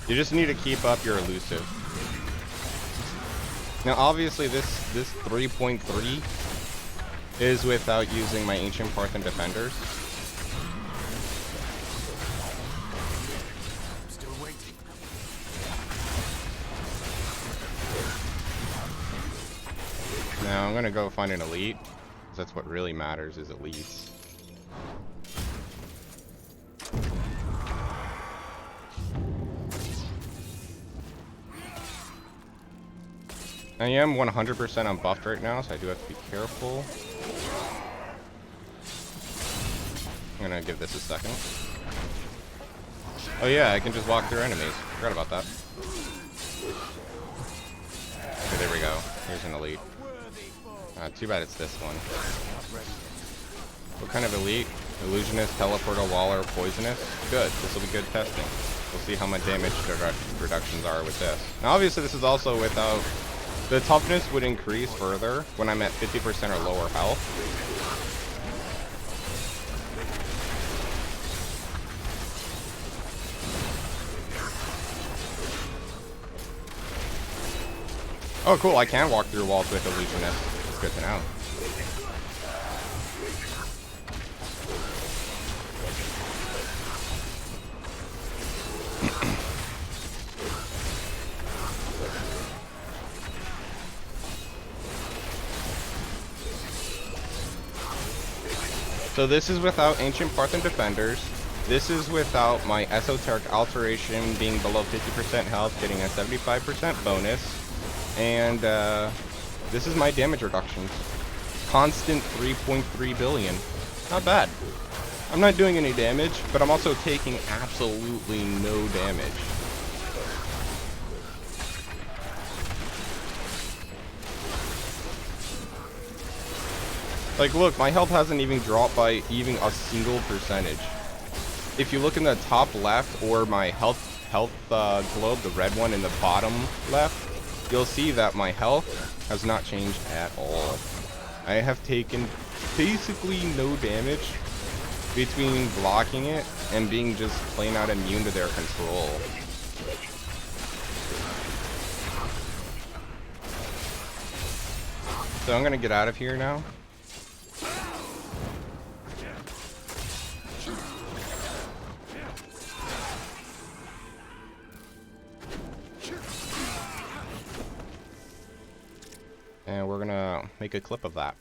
You just need to keep up your elusive. Now, obviously, this 3.3 is without using my Ancient Parthian Defenders. Now I'm gonna go find an elite, because that's what really matters is elites. I am 100% unbuffed right now, so I do have to be careful. I'm gonna give this a second. Oh yeah, I can just walk through enemies. Forgot about that. Okay, there we go. Here's an elite. Too bad it's this one. What kind of elite? Illusionist, Teleporter, Waller, Poisonous? Good. This will be good testing. We'll see how my damage reductions are with this. Now obviously this is also without... The toughness would increase further when I'm at 50% or lower health. Oh cool, I can walk through walls with Illusionist. It's good to know. So this is without Ancient Parthian Defenders. This is without my Esoteric Alteration being below 50% health, getting a 75% bonus. And this is my damage reductions. Constant 3.3 billion. Not bad. I'm not doing any damage, but I'm also taking absolutely no damage. Like, look, my health hasn't even dropped by even a single percentage. If you look in the top left or my health globe, the red one in the bottom left, you'll see that my health has not changed at all. I have taken basically no damage between blocking it and being just plain out immune to their control. So I'm gonna get out of here now. And we're gonna make a clip of that.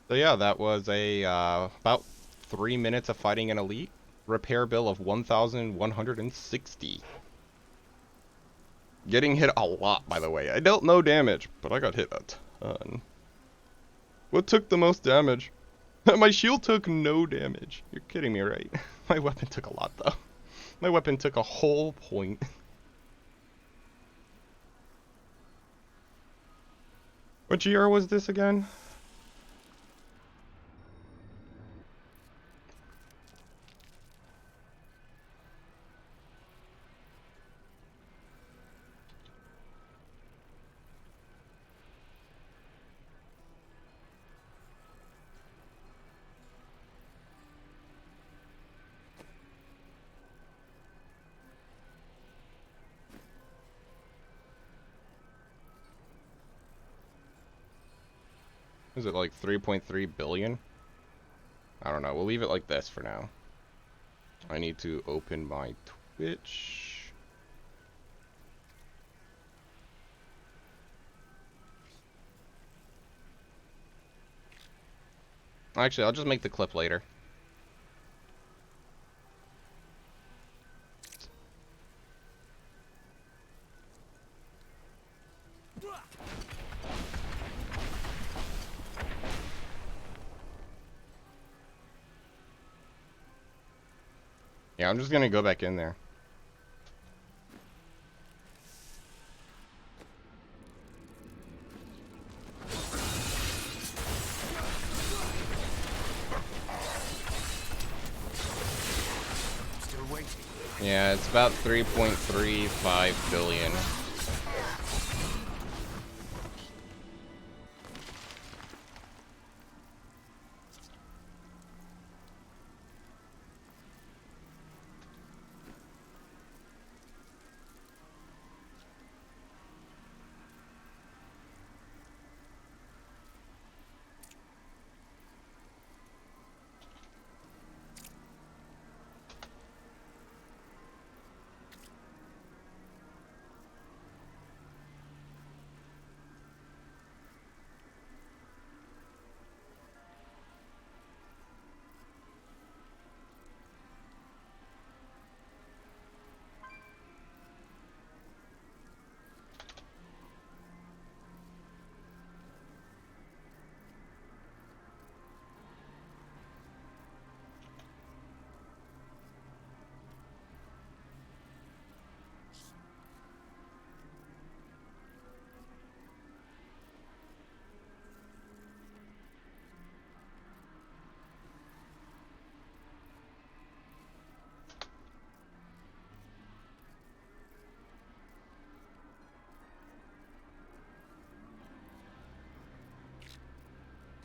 So yeah, that was a about 3 minutes of fighting an elite. Repair bill of 1,160. Getting hit a lot, by the way. I dealt no damage, but I got hit a ton. What took the most damage? My shield took no damage. You're kidding me, right? My weapon took a lot, though. My weapon took a whole point. What GR was this again? Is it like 3.3 billion? I don't know. We'll leave it like this for now. I need to open my Twitch. Actually, I'll just make the clip later. Yeah, I'm just gonna go back in there. Still waiting. Yeah, it's about 3.35 billion.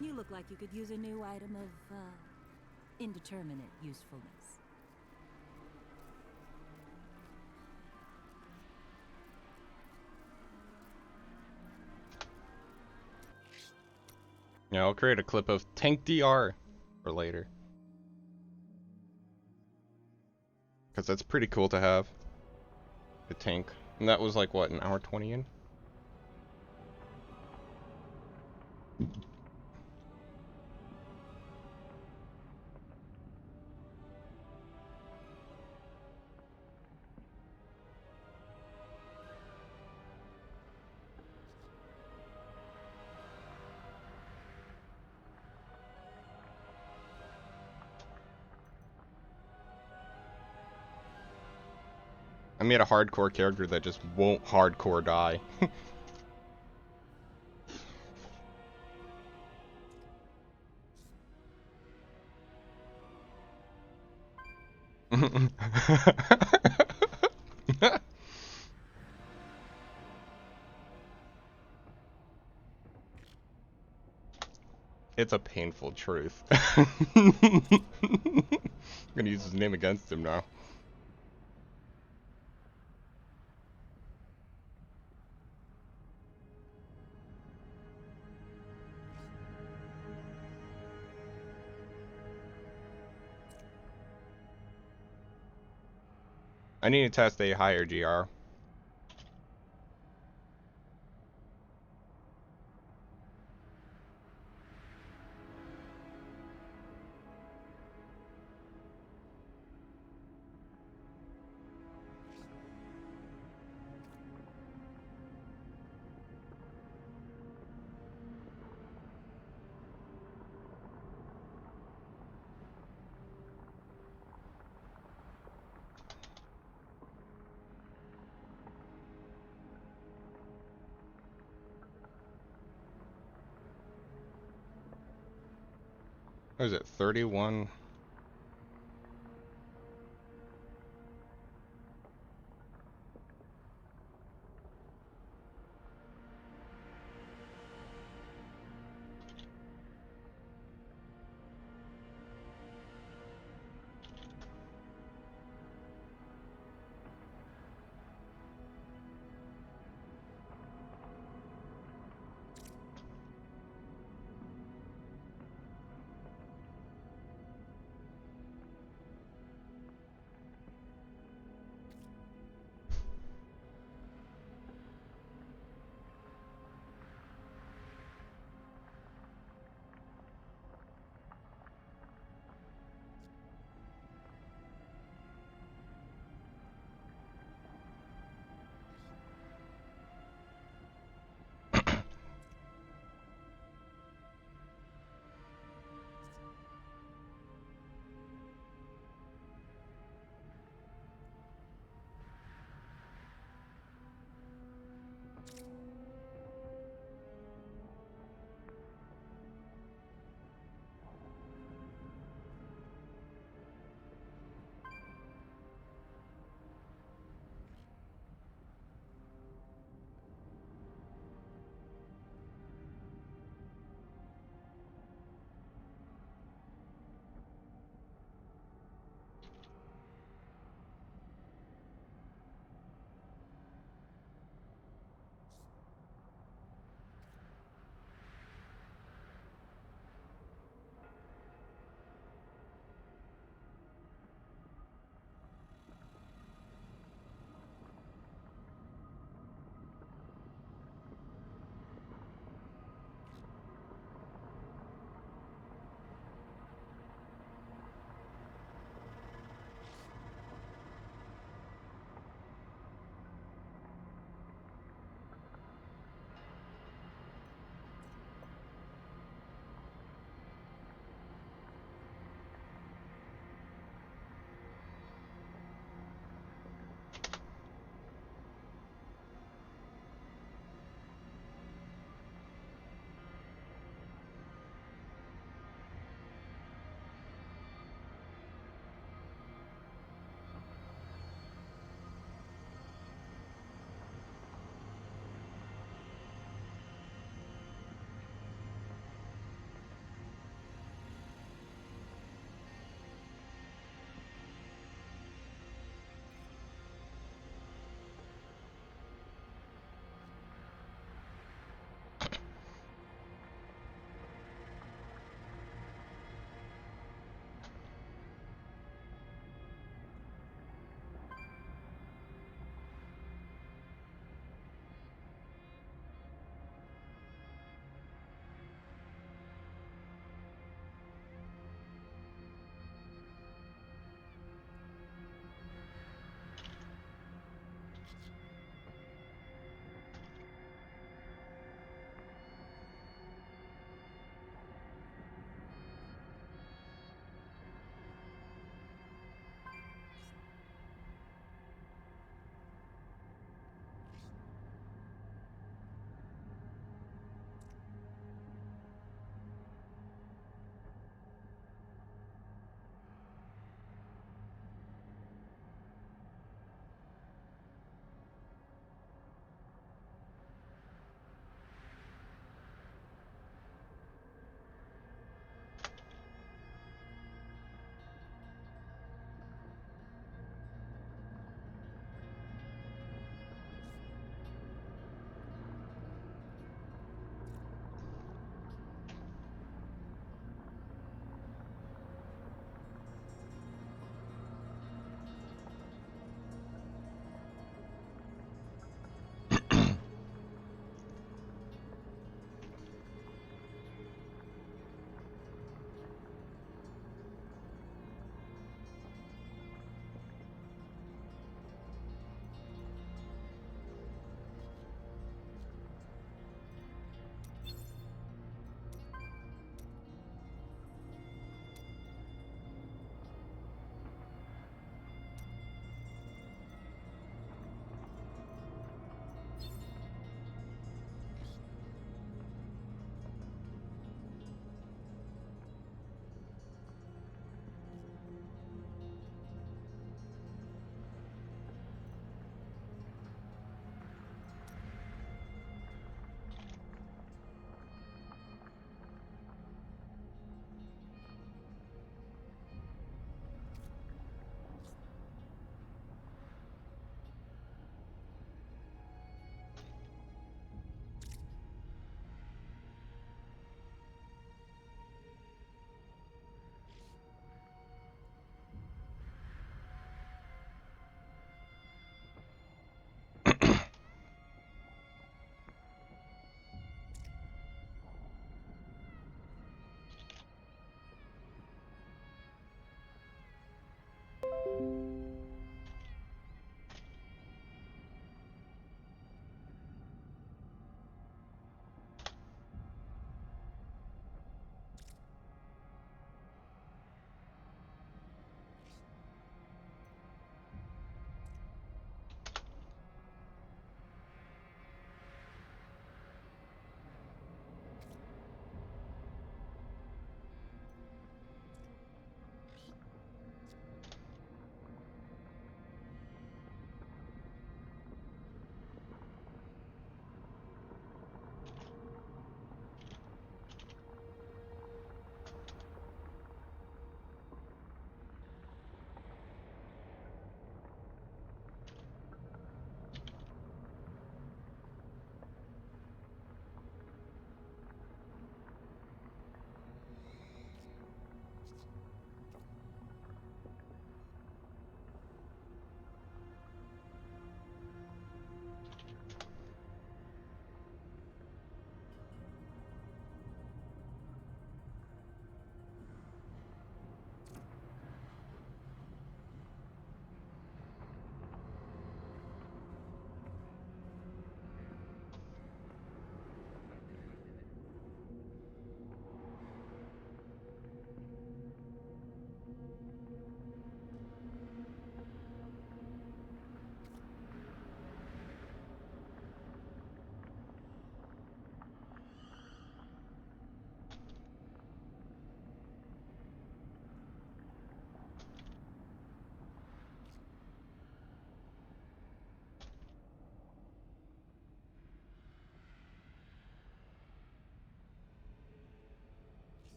You look like you could use a new item of, indeterminate usefulness. Yeah, I'll create a clip of Tank DR for later. Because that's pretty cool to have. The tank. And that was like, what, an hour 20 in? I made a hardcore character that just won't hardcore die. It's a painful truth. I'm gonna use his name against him now. I need to test a higher GR. What is it, 31?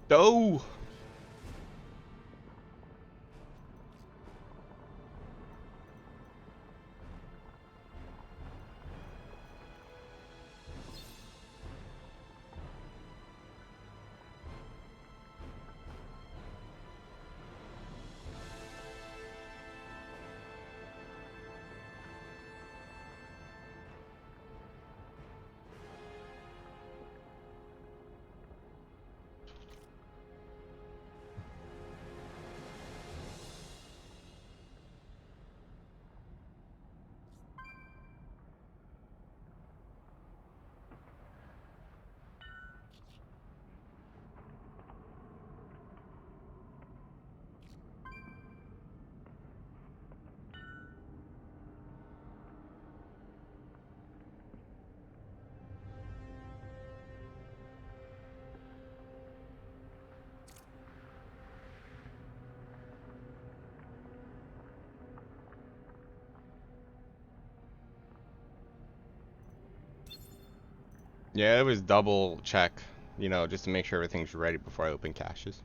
Go! Yeah, it was double check, you know, just to make sure everything's ready before I open caches.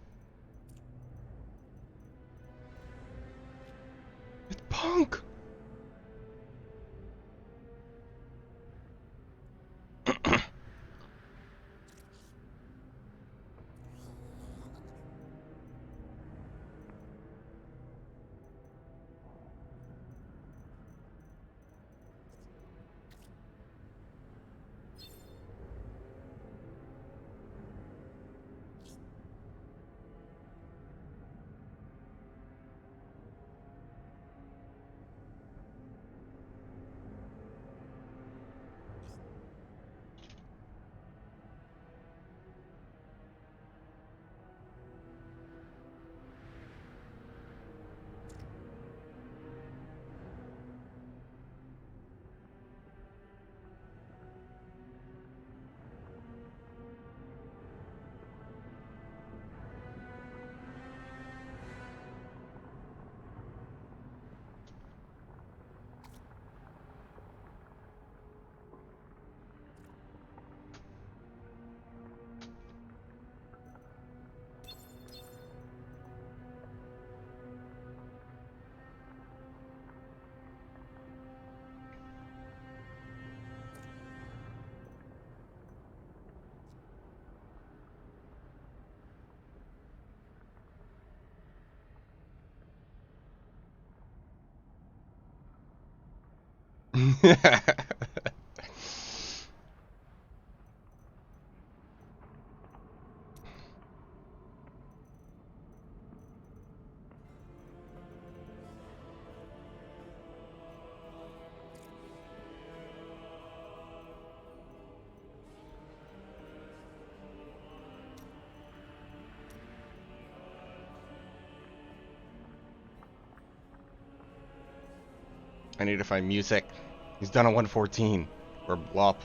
It's Punk! I need to find music. He's done a 114. Or Blop.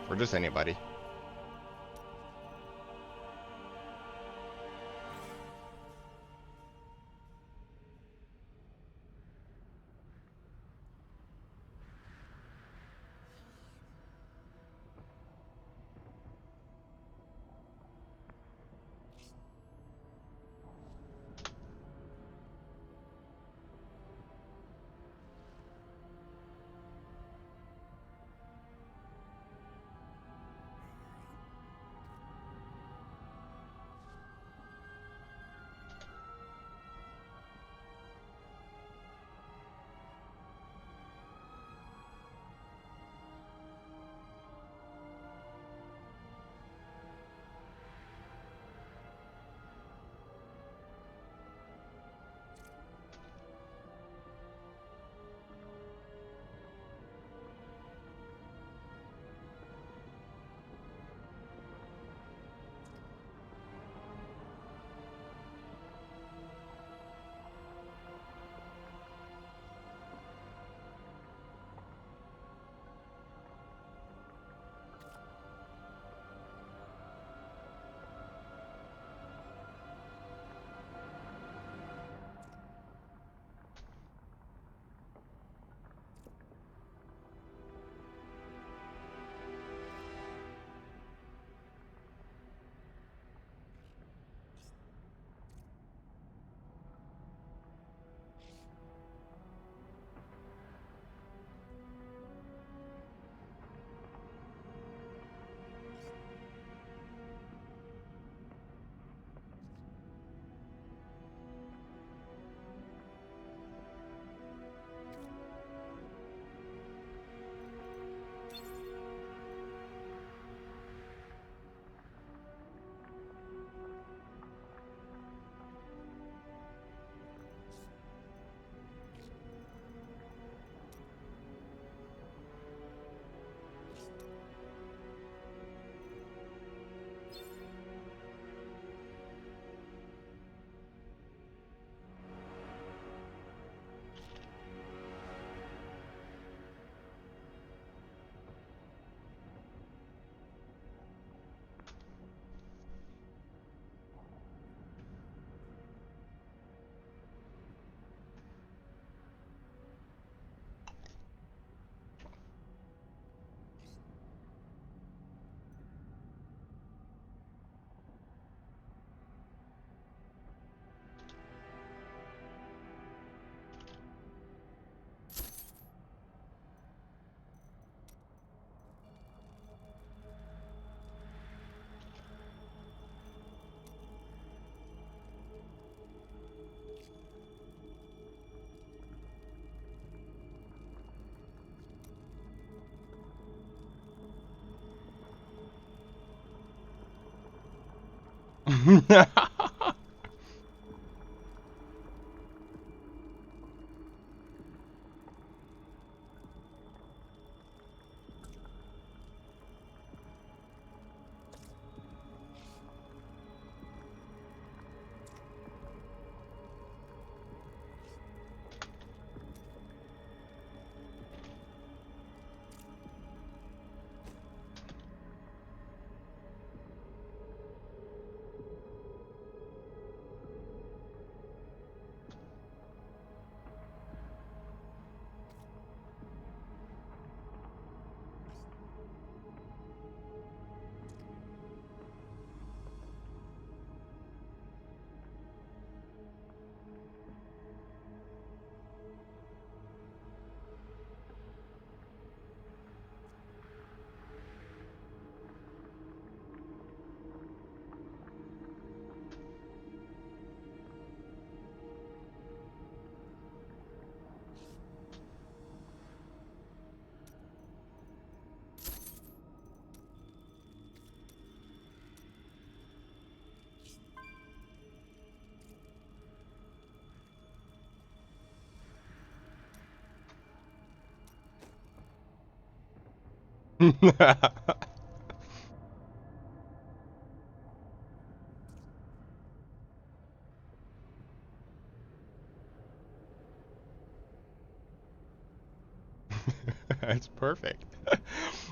Or just anybody. It's perfect.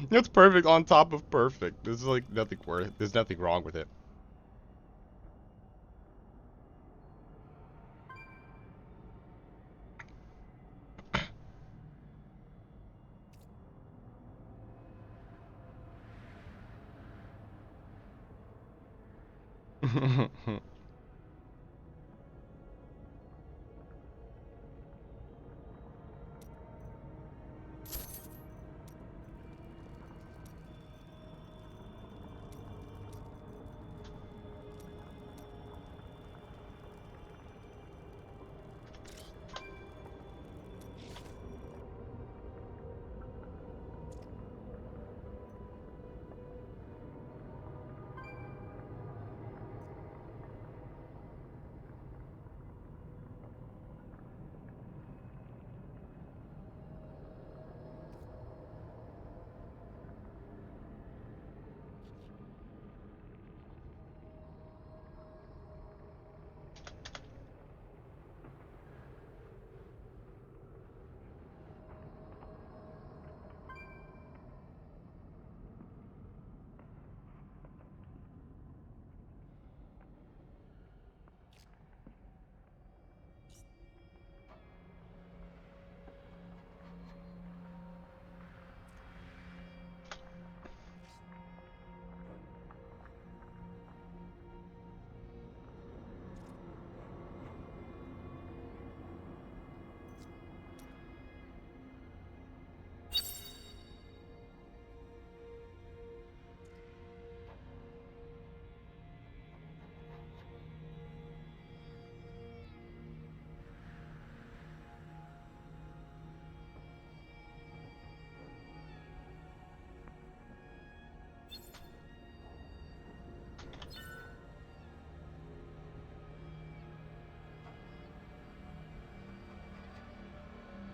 It's perfect on top of perfect. This is like nothing worth. There's nothing wrong with it.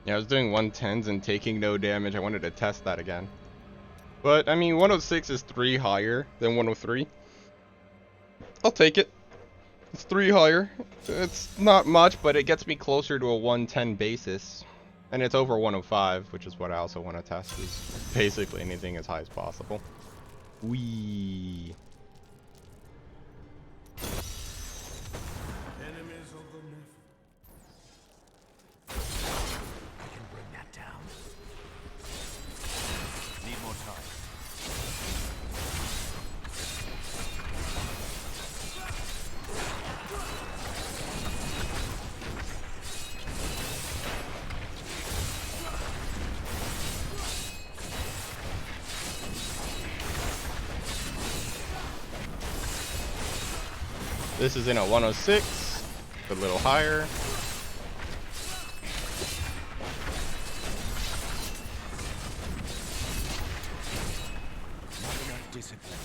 Yeah, I was doing 110s and taking no damage. I wanted to test that again. But, I mean, 106 is 3 higher than 103. I'll take it. It's 3 higher. It's not much, but it gets me closer to a 110 basis. And it's over 105, which is what I also want to test, is basically anything as high as possible. Whee! Enemies of the Nephilim. I can bring that down. Need more time. This is in a 106, a little higher. Not enough discipline.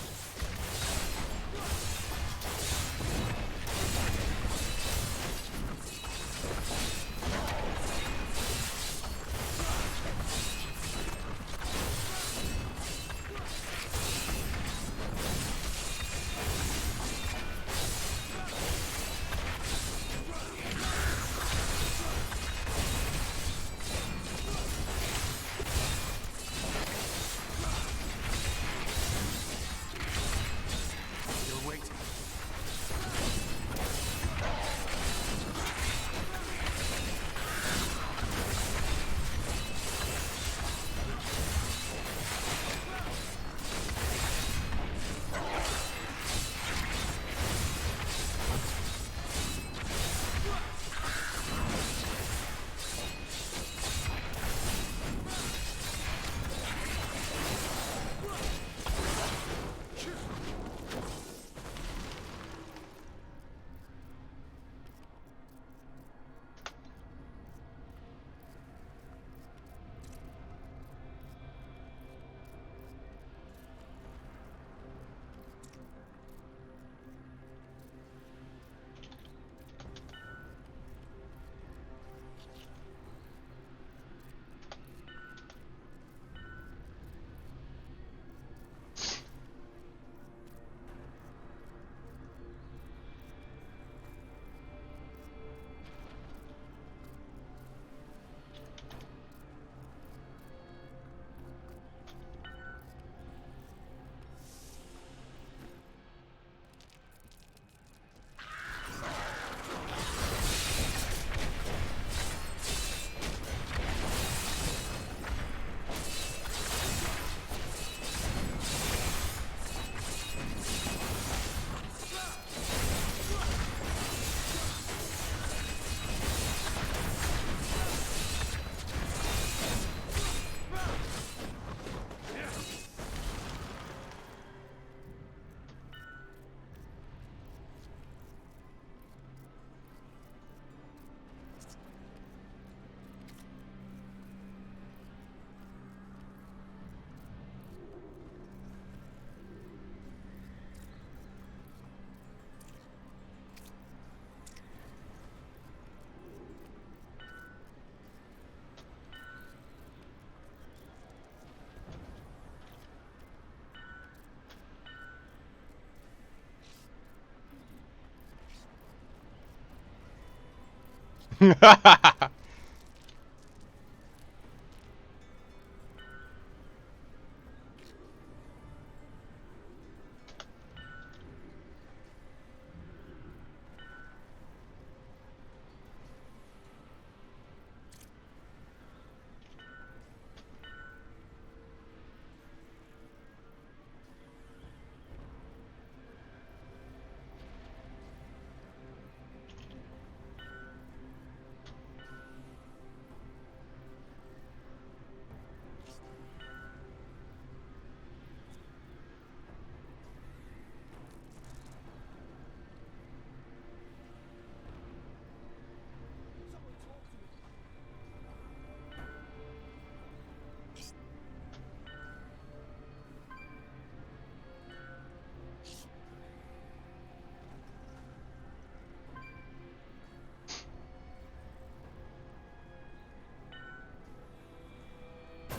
An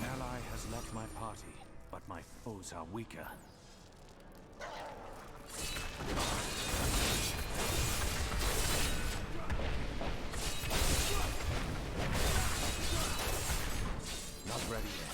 ally has left my party, but my foes are weaker. Not ready yet.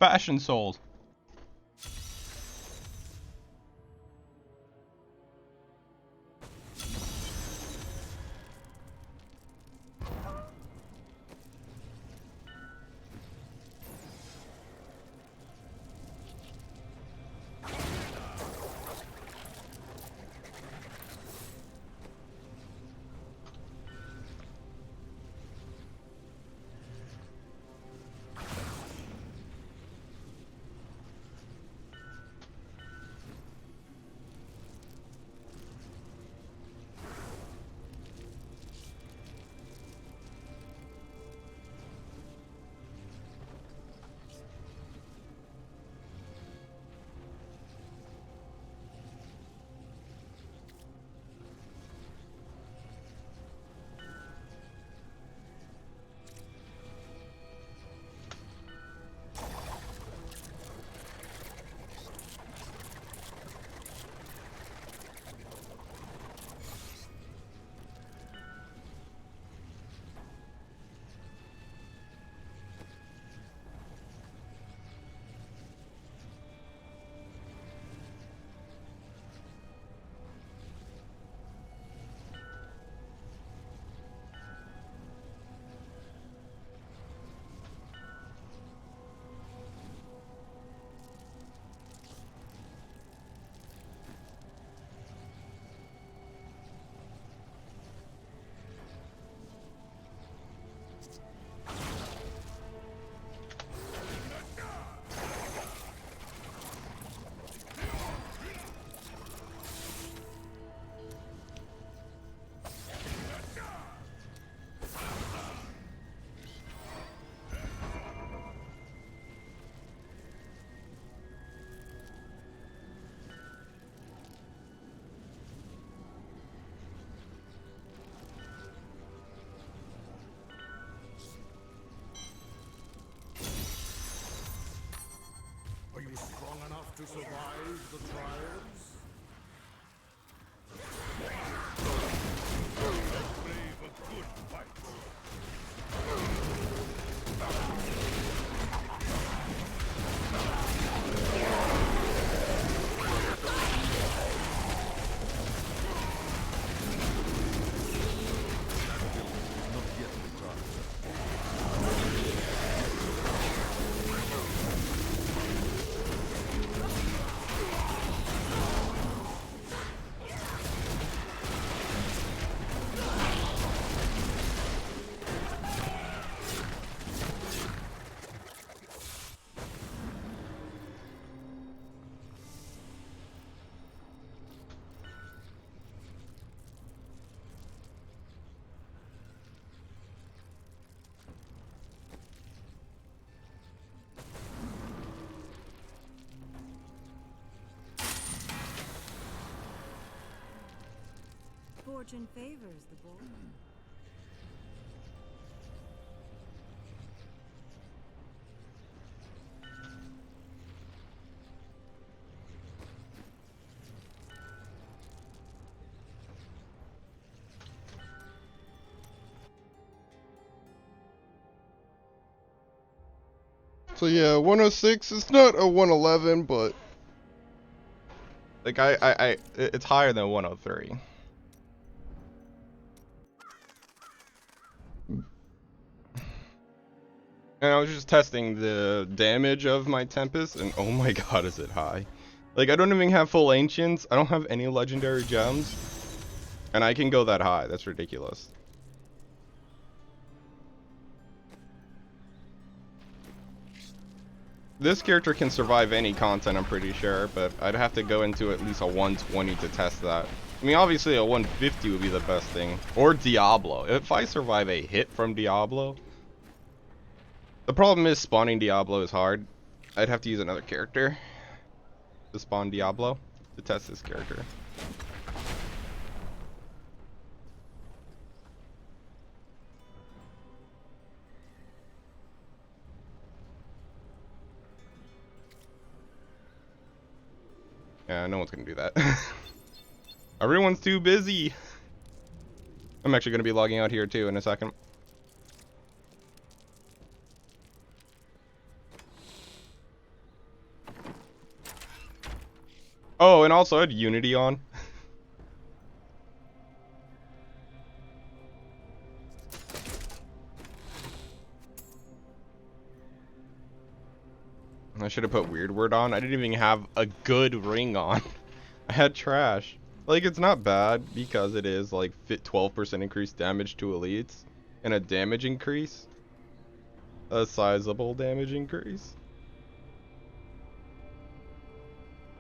Fashion sold. Are you strong enough to survive the trials? Brave a good fight. Fortune favors the bold. So yeah, 106 is not a 111, but like it's higher than 103. And I was just testing the damage of my Tempest, and oh my god, is it high. Like, I don't even have full Ancients, I don't have any legendary gems, and I can go that high. That's ridiculous. This character can survive any content, I'm pretty sure, but I'd have to go into at least a 120 to test that. I mean, obviously a 150 would be the best thing. Or Diablo. If I survive a hit from Diablo... The problem is spawning Diablo is hard. I'd have to use another character to spawn Diablo to test this character. Yeah, no one's gonna do that. Everyone's too busy. I'm actually gonna be logging out here too in a second. Oh, and also I had Unity on. I should have put Weird Word on. I didn't even have a good ring on. I had trash. Like, it's not bad because it is like 12% increased damage to elites and a damage increase. A sizable damage increase.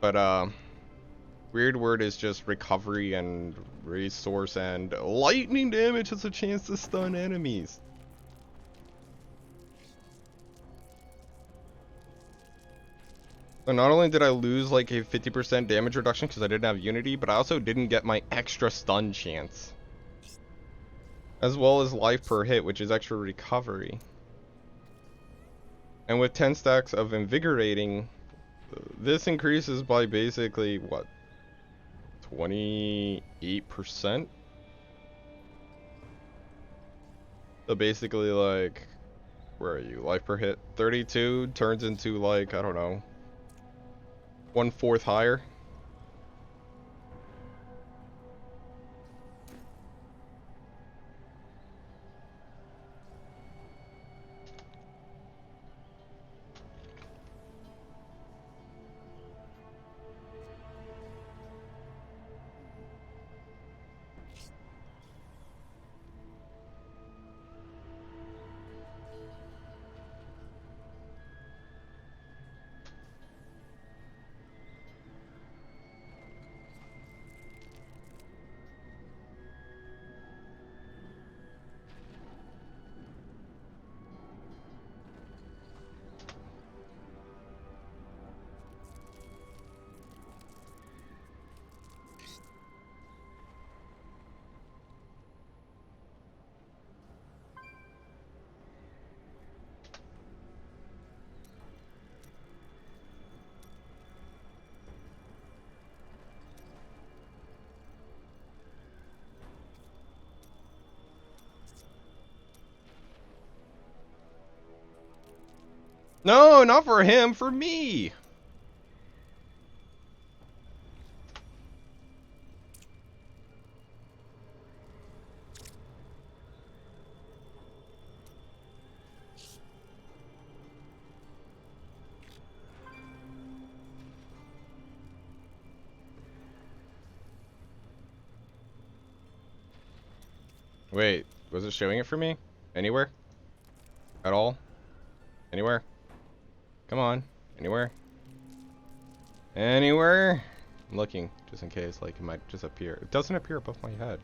But Weird Word is just recovery and resource, and lightning damage has a chance to stun enemies. So not only did I lose like a 50% damage reduction because I didn't have Unity, but I also didn't get my extra stun chance. As well as life per hit, which is extra recovery. And with 10 stacks of Invigorating, this increases by basically, what, 28%? So basically, like, where are you? Life per hit 32 turns into, like, I don't know, 1/4 higher. No, not for him, for me. Wait, was it showing it for me? Anywhere? At all? Anywhere? Come on. Anywhere? Anywhere? I'm looking, just in case, like, it might just appear. It doesn't appear above my head.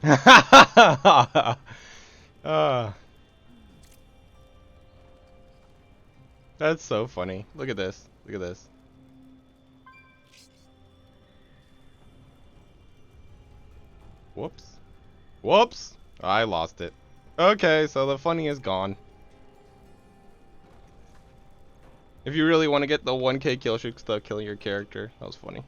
uh, that's so funny. Look at this. Look at this. Whoops. Whoops! I lost it. Okay, so the funny is gone. If you really want to get the 1k kill streak without killing your character, that was funny.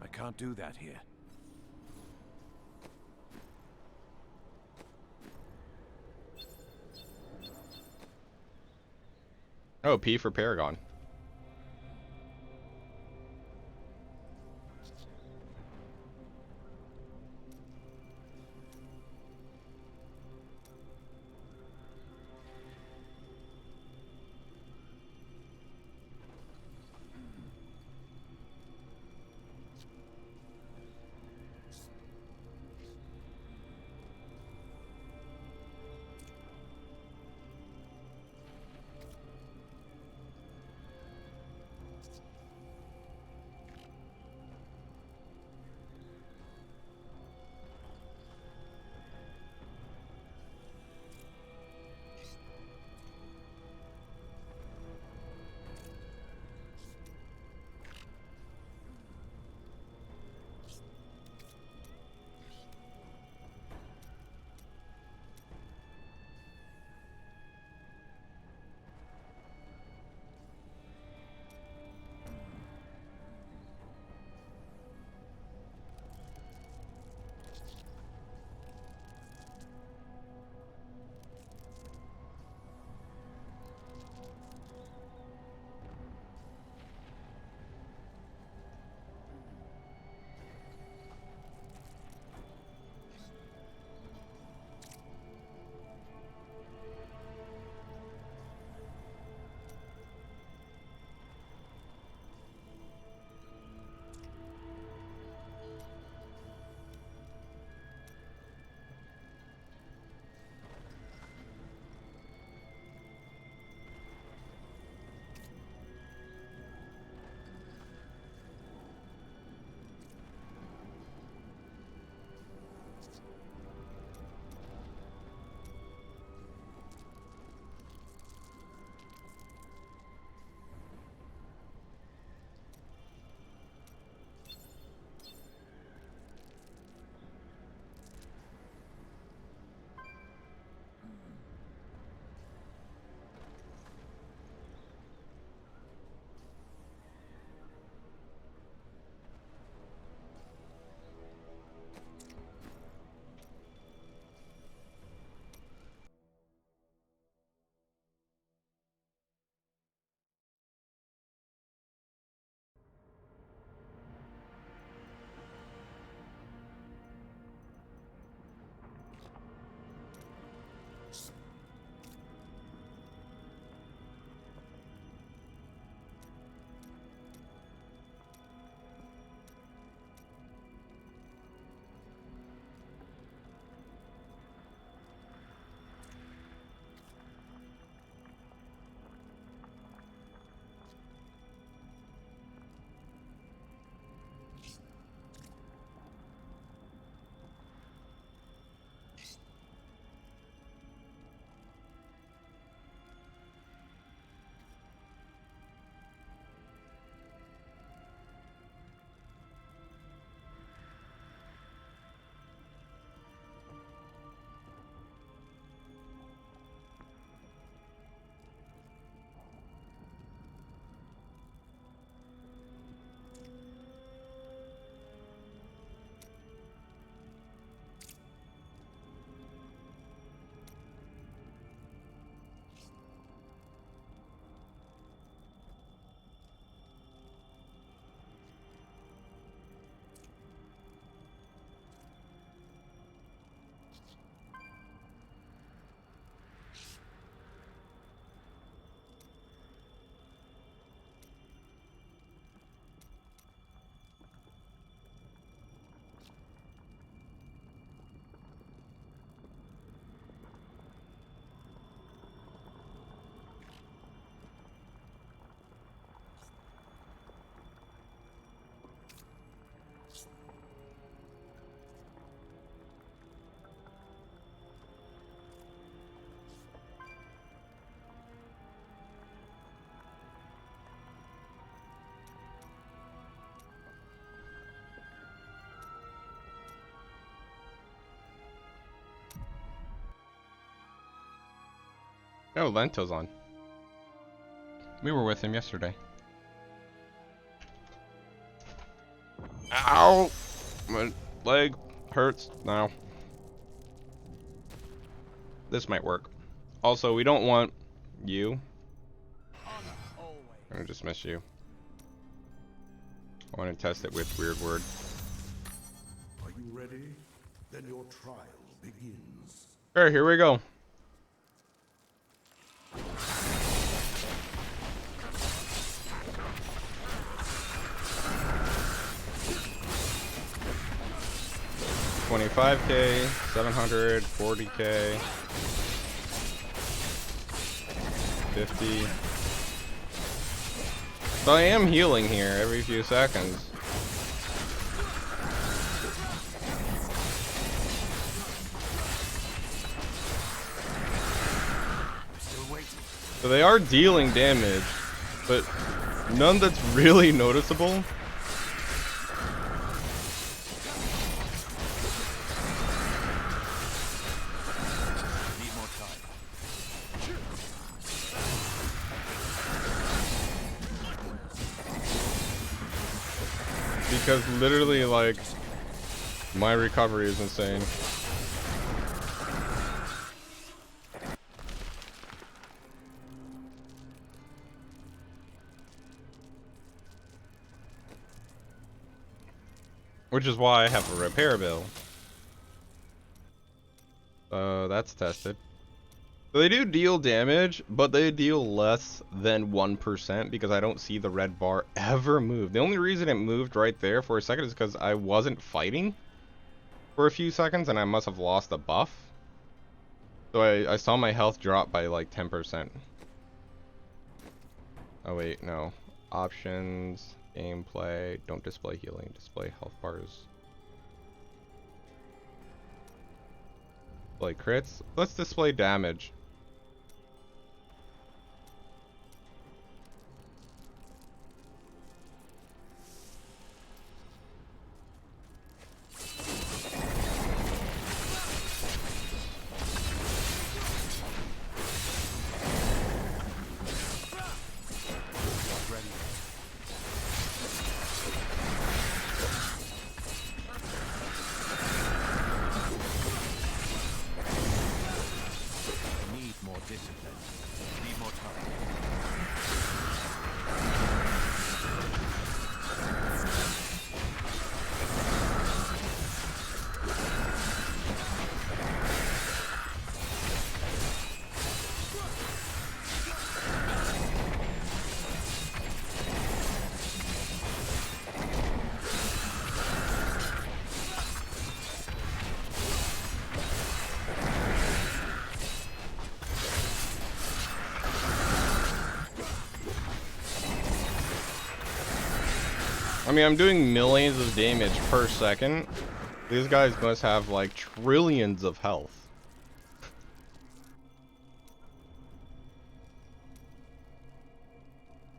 I can't do that here. Oh, P for Paragon. Oh, Lento's on. We were with him yesterday. Ow! My leg hurts now. This might work. Also, we don't want you. I'm gonna dismiss you. I want to test it with weird word. Are you ready? Then your trial begins. Alright, here we go. $25K, 740K, 50. So I am healing here every few seconds. So they are dealing damage, but none that's really noticeable. Because literally, like, my recovery is insane. Which is why I have a repair bill. That's tested. So they do deal damage, but they deal less than 1% because I don't see the red bar ever move. The only reason it moved right there for a second is because I wasn't fighting for a few seconds and I must have lost a buff. So I saw my health drop by like 10%. Oh wait, no. Options, gameplay, don't display healing, display health bars. Display crits. Let's display damage. I mean, I'm doing millions of damage per second. These guys must have like trillions of health.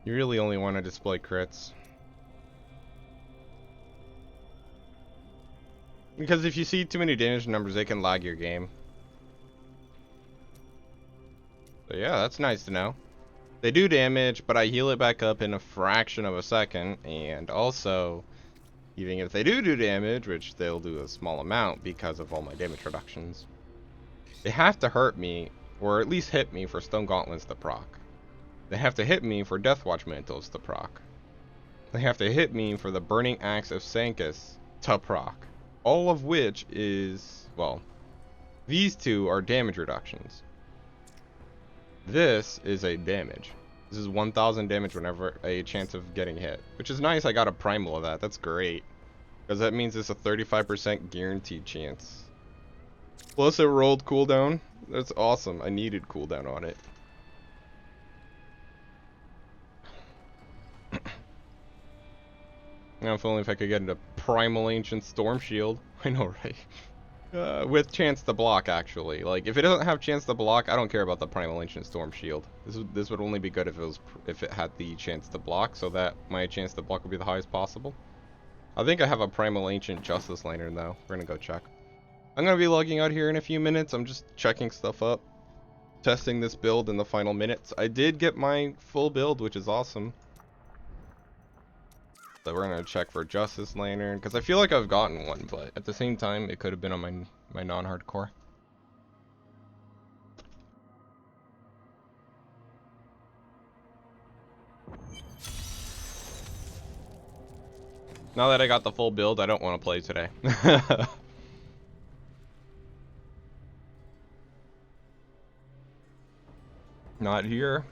You really only want to display crits. Because if you see too many damage numbers, they can lag your game. So yeah, that's nice to know. They do damage, but I heal it back up in a fraction of a second, and also, even if they do damage, which they'll do a small amount because of all my damage reductions, they have to hurt me, or at least hit me for Stone Gauntlets to proc. They have to hit me for Deathwatch Mantles to proc. They have to hit me for the Burning Axe of Sancus to proc. All of which is, well, these two are damage reductions. This is a damage. This is 1000 damage whenever a chance of getting hit. Which is nice, I got a primal of that. That's great. Because that means it's a 35% guaranteed chance. Plus it rolled cooldown. That's awesome. I needed cooldown on it. Now if only if I could get into Primal Ancient Storm Shield. I know, right? With chance to block, actually. Like, if it doesn't have chance to block, I don't care about the Primal Ancient Storm Shield. This would only be good if it had the chance to block, so that my chance to block would be the highest possible. I think I have a Primal Ancient Justice Lantern, though. We're gonna go check. I'm gonna be logging out here in a few minutes. I'm just checking stuff up. testing this build in the final minutes. I did get my full build, which is awesome. So we're gonna check for Justice Lantern, because I feel like I've gotten one, but at the same time, it could have been on my non-hardcore. Now that I got the full build, I don't want to play today. Not here.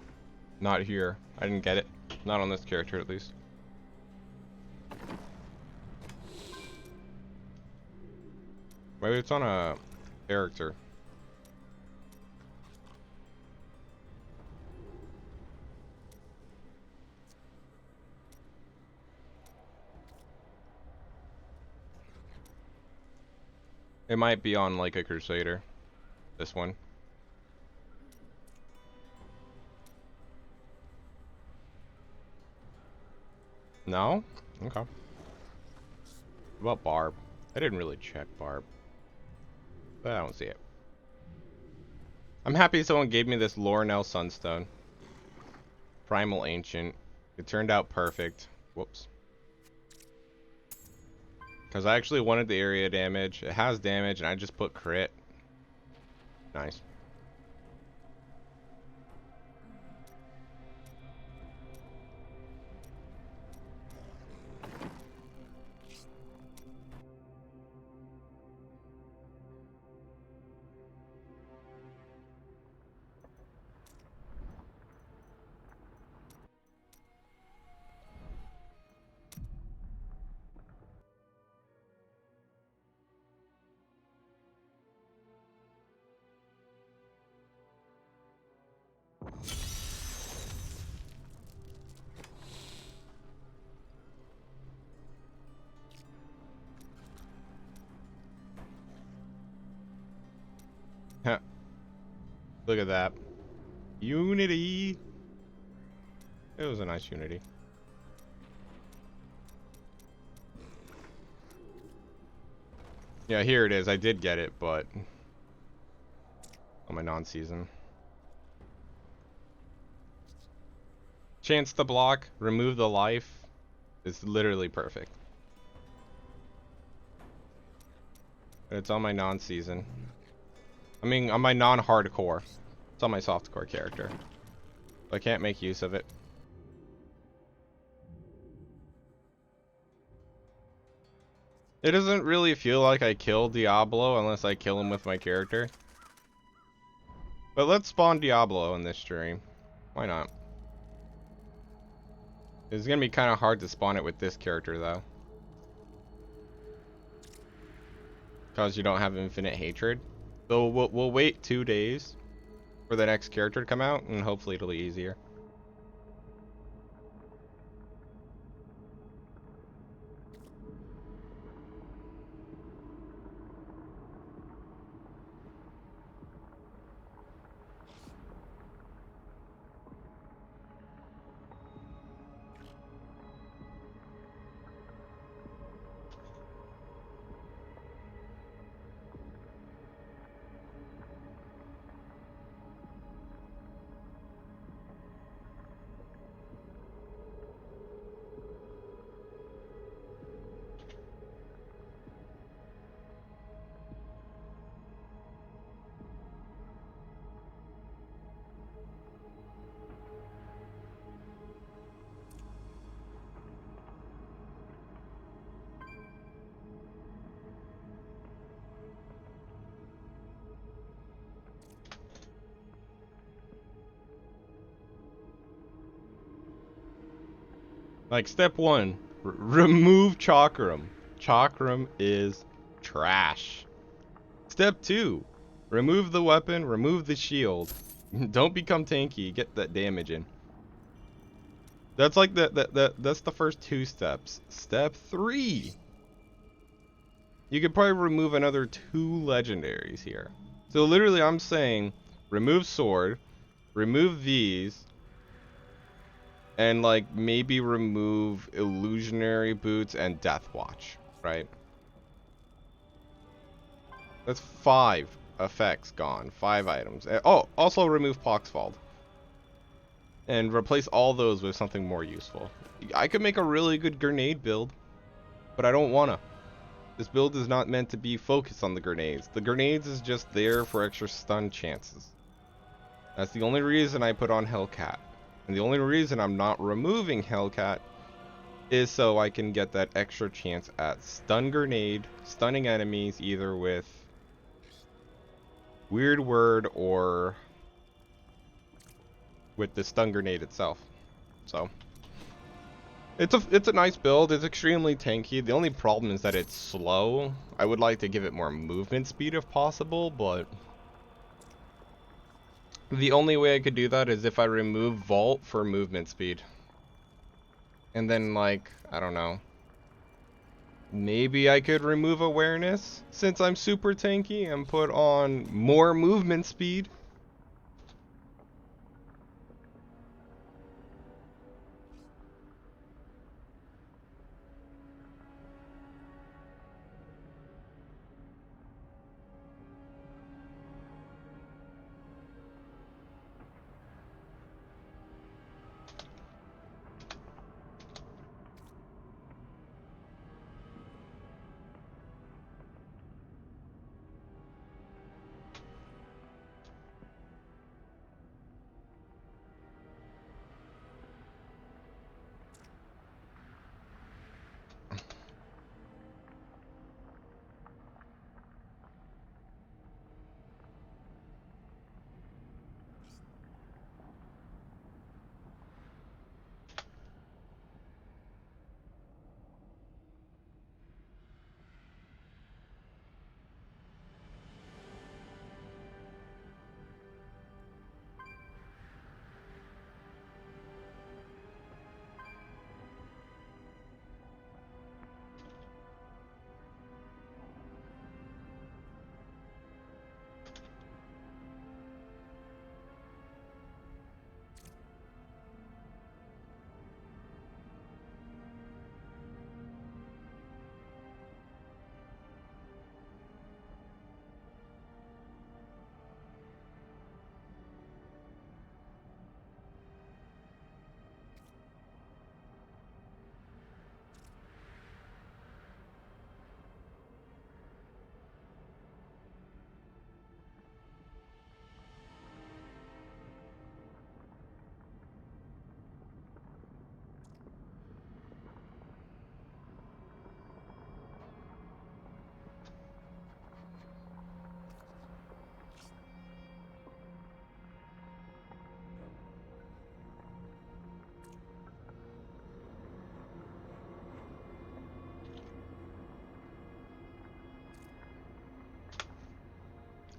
Not here. I didn't get it. Not on this character, at least. Maybe it's on a character. It might be on like a Crusader. This one. No? Okay. What about Barb? I didn't really check Barb. But I don't see it. I'm happy someone gave me this Lorinel Sunstone. Primal Ancient. It turned out perfect. Whoops. Because I actually wanted the area damage. It has damage and I just put crit. Nice. Look at that. Unity. It was a nice Unity. Yeah, here it is. I did get it, but on my non-season. Chance to block, remove the life. It's literally perfect. It's on my non-season. I mean, on my non-hardcore. It's on my softcore character. I can't make use of it. It doesn't really feel like I kill Diablo unless I kill him with my character. But let's spawn Diablo in this stream. Why not? It's gonna be kind of hard to spawn it with this character though. Because you don't have infinite hatred. So we'll wait 2 days for the next character to come out, and hopefully it'll be easier. Like step 1, remove Chakram. Chakram is trash. Step 2, remove the weapon, remove the shield. Don't become tanky, get that damage in. That's like that's the first 2 steps. Step 3, you could probably remove another 2 legendaries here. So literally I'm saying remove sword, remove these, and like maybe remove illusionary boots and death watch, right? That's 5. effects gone. 5 items. Oh, also remove Poxfold. And replace all those with something more useful. I could make a really good grenade build, but I don't wanna. This build is not meant to be focused on the grenades. The grenades is just there for extra stun chances. That's the only reason I put on Hellcat. And the only reason I'm not removing Hellcat is so I can get that extra chance at stun grenade, stunning enemies either with Weird Word or with the stun grenade itself. So it's a nice build. It's extremely tanky. The only problem is that it's slow. I would like to give it more movement speed if possible, but the only way I could do that is if I remove Vault for movement speed. And then, like, I don't know. Maybe I could remove awareness since I'm super tanky and put on more movement speed.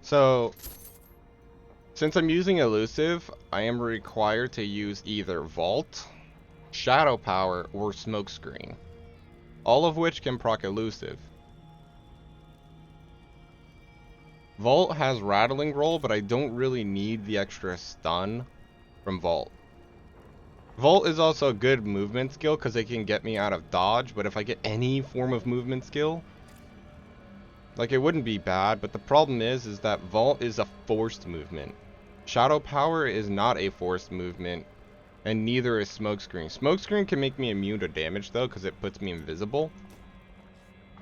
So, since I'm using Elusive, I am required to use either Vault, Shadow Power, or Smokescreen. All of which can proc Elusive. Vault has Rattling Roll, but I don't really need the extra stun from Vault. Vault is also a good movement skill because it can get me out of dodge, but if I get any form of movement skill, like, it wouldn't be bad, but the problem is that Vault is a forced movement. Shadow Power is not a forced movement, and neither is Smokescreen. Smokescreen can make me immune to damage, though, because it puts me invisible.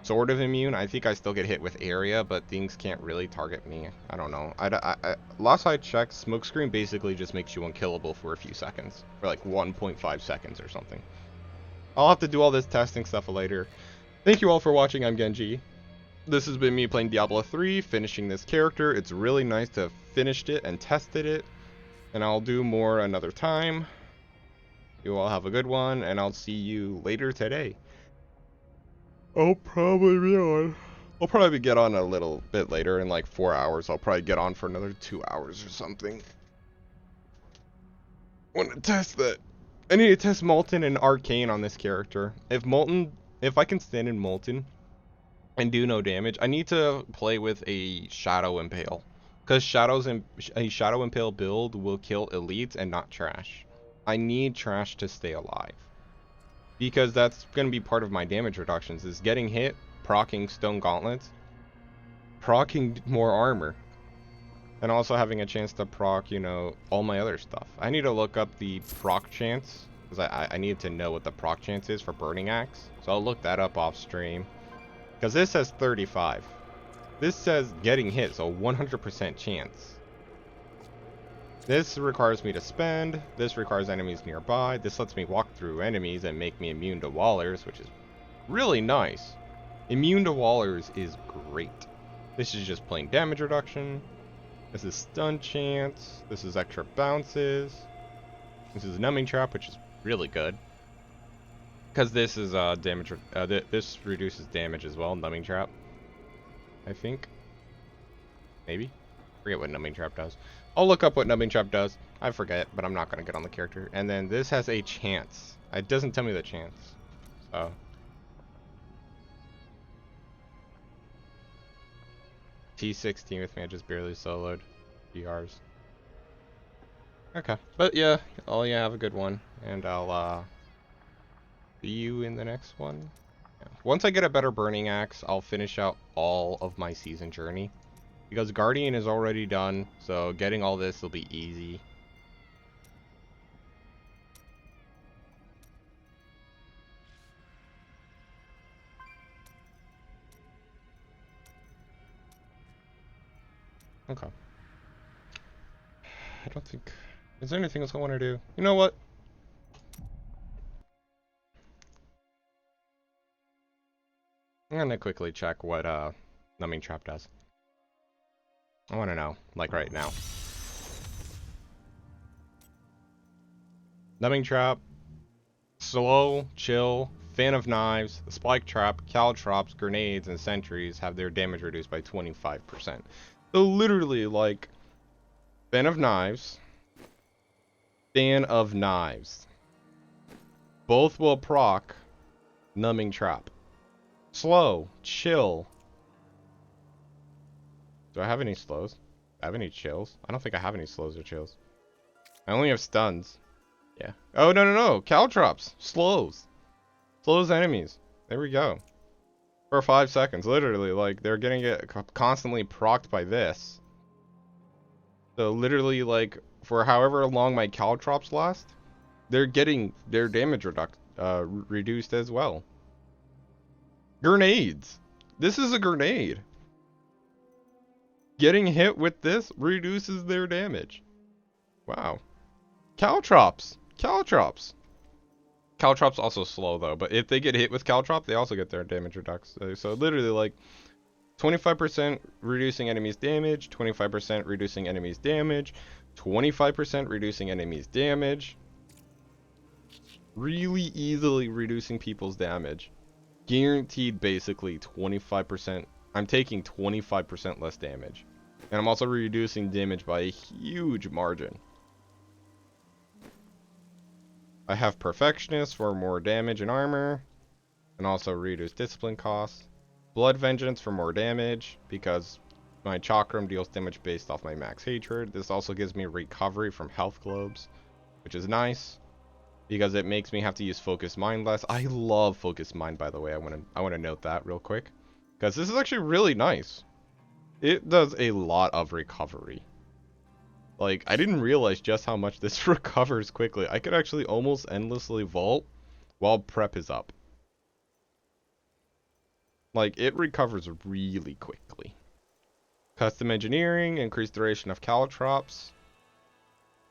Sort of immune. I think I still get hit with area, but things can't really target me. I don't know. Last I checked, Smokescreen basically just makes you unkillable for a few seconds. For like 1.5 seconds or something. I'll have to do all this testing stuff later. Thank you all for watching. I'm Genji. This has been me playing Diablo 3, finishing this character. It's really nice to have finished it and tested it. And I'll do more another time. You all have a good one, and I'll see you later today. I'll probably get on a little bit later in like 4 hours. I'll probably get on for another 2 hours or something. I want to test that. I need to test Molten and Arcane on this character. If I can stand in Molten and do no damage, I need to play with a Shadow Impale, because a Shadow Impale build will kill elites and not trash. I need trash to stay alive, because that's going to be part of my damage reductions, is getting hit, proccing Stone Gauntlets, proccing more armor. And also having a chance to proc, you know, all my other stuff. I need to look up the proc chance, because I need to know what the proc chance is for Burning Axe. So I'll look that up off stream. Because this says 35. This says getting hit, so 100% chance. This requires me to spend. This requires enemies nearby. This lets me walk through enemies and make me immune to wallers, which is really nice. Immune to wallers is great. This is just plain damage reduction. This is stun chance. This is extra bounces. This is numbing trap, which is really good. Because this is damage. This reduces damage as well. Numbing trap, I think. Maybe. Forget what numbing trap does. I'll look up what numbing trap does. I forget, but I'm not gonna get on the character. And then this has a chance. It doesn't tell me the chance. So. T16 with me. I just barely soloed. PRs. Okay, but yeah, have a good one, and I'll see you in the next one. Yeah. Once I get a better Burning Axe, I'll finish out all of my season journey, because Guardian is already done, so getting all this will be easy. Okay. I don't think... Is there anything else I want to do? You know what? I'm gonna quickly check what Numbing Trap does. I want to know, like right now. Numbing Trap, Slow, Chill, Fan of Knives, Spike Trap, Caltrops, Grenades, and Sentries have their damage reduced by 25%. So literally, like, Fan of Knives, both will proc Numbing Trap. Slow, Chill. Do I have any slows? I have any chills? I don't think I have any slows or chills. I only have stuns. Yeah. Oh, no. Caltrops. Slows. Slows enemies. There we go. For 5 seconds. Literally, like, they're getting it constantly procced by this. So, literally, like, for however long my Caltrops last, they're getting their damage reduced as well. Grenades. This is a grenade. Getting hit with this reduces their damage. Wow. Caltrops. Caltrops also slow though, but if they get hit with Caltrop, they also get their damage reduced. So literally like 25% reducing enemies damage, 25% reducing enemies damage, 25% reducing enemies damage. Really easily reducing people's damage. Guaranteed basically 25%. I'm taking 25% less damage. And I'm also reducing damage by a huge margin. I have Perfectionist for more damage and armor. And also reduce discipline costs. Blood Vengeance for more damage, because my Chakram deals damage based off my max hatred. This also gives me recovery from health globes, which is nice, because it makes me have to use Focus Mind less. I love Focus Mind, by the way. I want to note that real quick, because this is actually really nice. It does a lot of recovery. Like, I didn't realize just how much this recovers quickly. I could actually almost endlessly vault while prep is up. Like, it recovers really quickly. Custom Engineering, increased duration of Caltrops.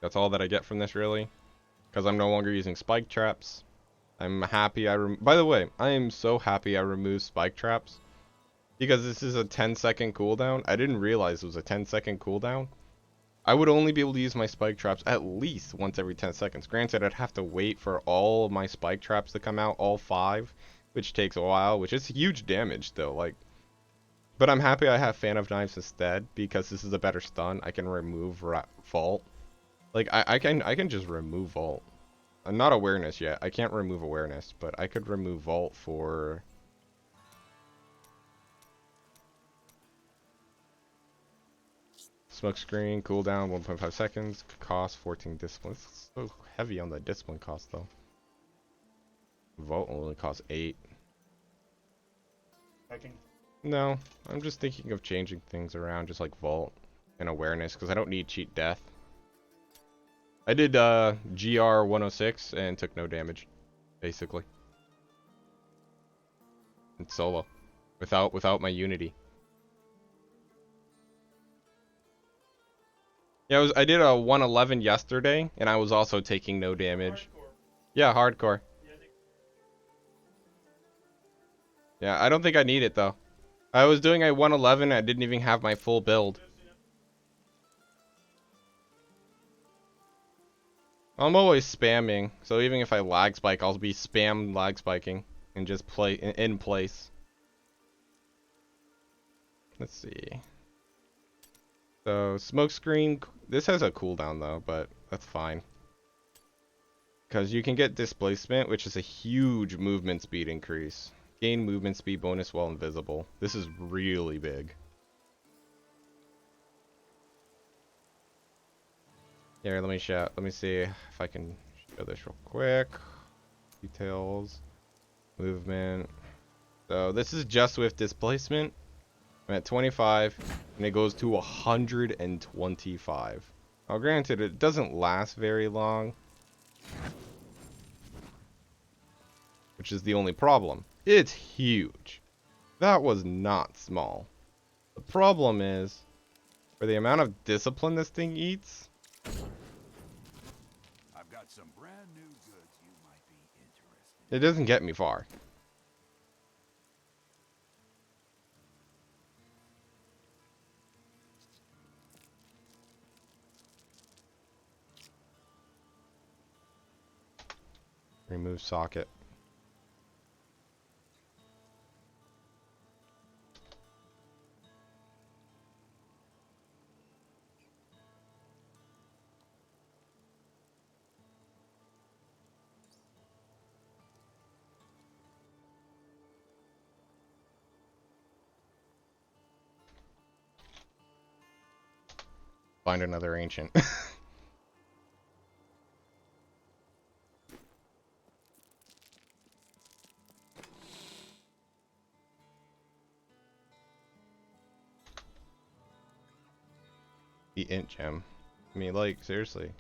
That's all that I get from this, really. Because I'm no longer using Spike Traps. I'm happy by the way, I am so happy I removed Spike Traps. Because this is a 10-second cooldown. I didn't realize it was a 10-second cooldown. I would only be able to use my Spike Traps at least once every 10 seconds. Granted, I'd have to wait for all of my Spike Traps to come out, all 5. Which takes a while, which is huge damage though, like. But I'm happy I have Fan of Knives instead, because this is a better stun. I can remove Vault. Like, I can just remove Vault. I'm not Awareness yet. I can't remove Awareness, but I could remove Vault for... Smokescreen, cooldown, 1.5 seconds, cost 14 discipline. It's so heavy on the discipline cost though. Vault only costs 8. No, I'm just thinking of changing things around, just like Vault. and awareness because I don't need cheat death. I did GR 106 and took no damage, basically. In solo, without my unity. Yeah, I did a 111 yesterday, and I was also taking no damage. Yeah, hardcore. Yeah, I don't think I need it though. I was doing a 111, I didn't even have my full build. I'm always spamming, so even if I lag spike, I'll be spam lag spiking and just play in place. Let's see. So smokescreen, this has a cooldown though, but that's fine. Because you can get displacement, which is a huge movement speed increase. Gain movement speed bonus while invisible. This is really big. Here, let me see if I can show this real quick. Details, movement. So this is just with displacement. I'm at 25, and it goes to 125. Now granted, it doesn't last very long, which is the only problem. It's huge. That was not small. The problem is, for the amount of discipline this thing eats, I've got some brand new goods you might be interested it doesn't get me far. Remove socket. Find another ancient. The int gem. I mean, like, seriously.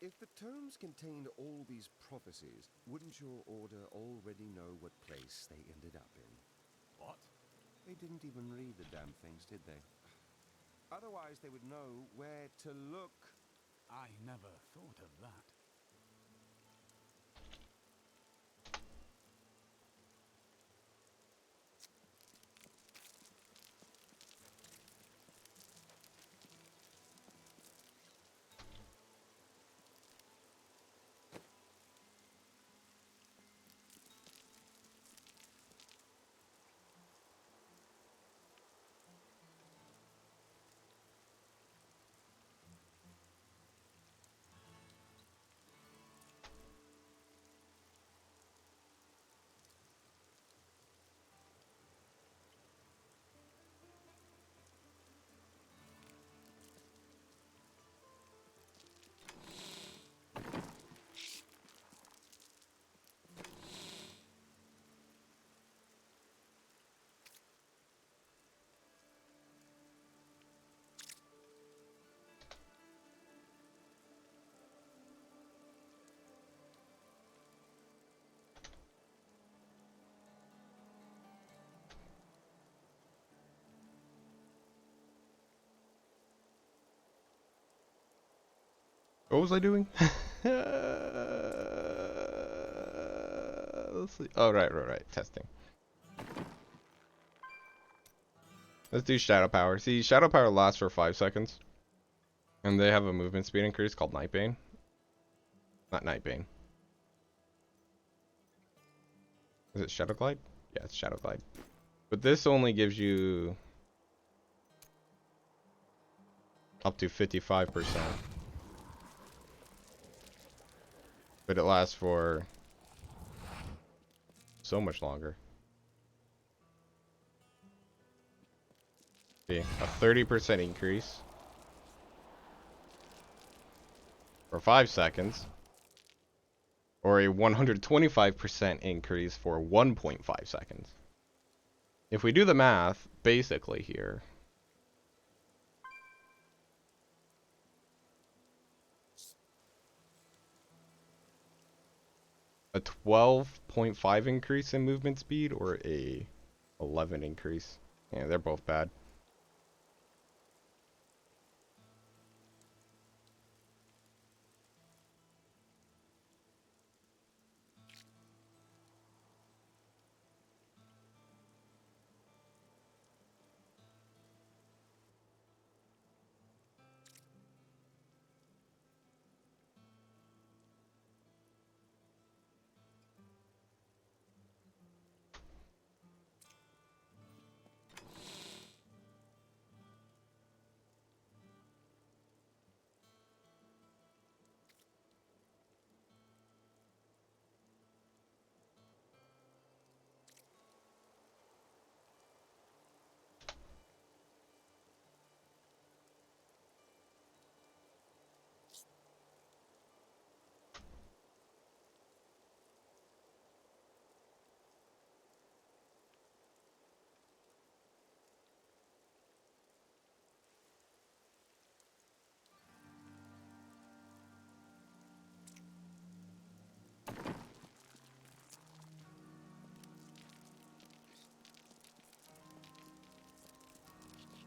If the tomes contained all these prophecies, wouldn't your order already know what place they ended up in? What? They didn't even read the damn things, did they? Otherwise, they would know where to look. I never thought of that. What was I doing? Let's see. Oh, right. Testing. Let's do Shadow Power. See, Shadow Power lasts for 5 seconds. And they have a movement speed increase called Nightbane. Not Nightbane. Is it Shadow Glide? Yeah, it's Shadow Glide. But this only gives you up to 55%. But it lasts for so much longer. See, a 30% increase for 5 seconds. Or a 125% increase for 1.5 seconds. If we do the math, basically here, a 12.5 increase in movement speed or a 11 increase. Yeah, they're both bad.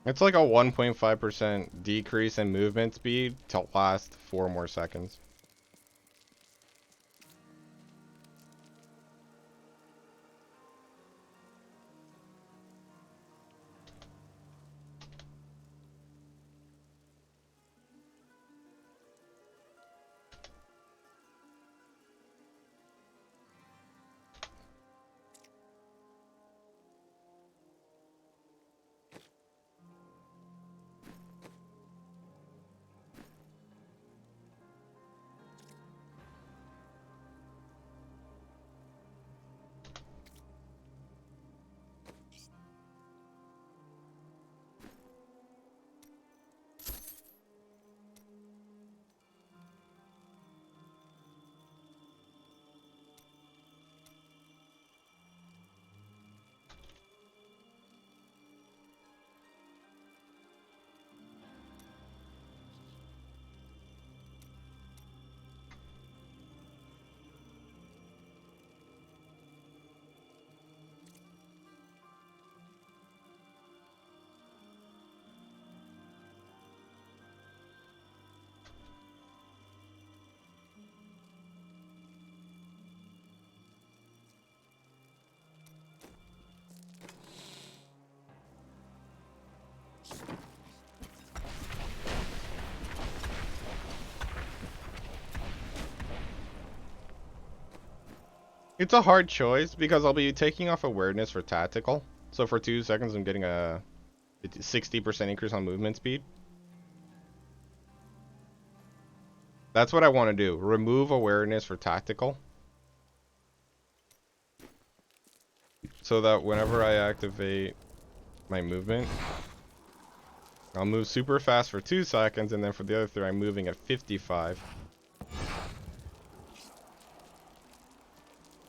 It's like a 1.5% decrease in movement speed to last 4 more seconds. It's a hard choice because I'll be taking off awareness for tactical. So for 2 seconds, I'm getting a 60% increase on movement speed. That's what I want to do. Remove awareness for tactical. So that whenever I activate my movement, I'll move super fast for 2 seconds, and then for the other 3, I'm moving at 55.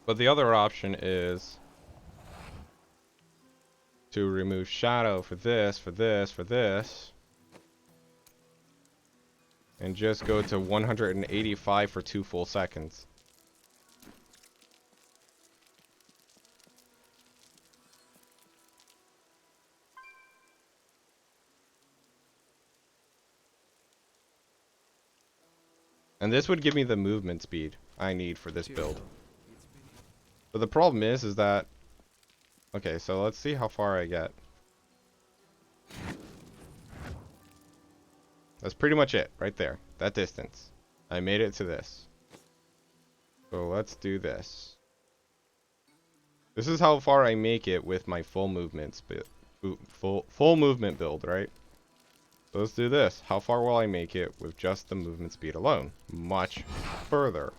But the other option is to remove shadow for this, for this, for this, and just go to 185 for 2 full seconds. And this would give me the movement speed I need for this build. But the problem is that... Okay, so let's see how far I get. That's pretty much it, right there. That distance. I made it to this. So let's do this. This is how far I make it with my full movement full movement build, right? So let's do this. How far will I make it with just the movement speed alone? Much further.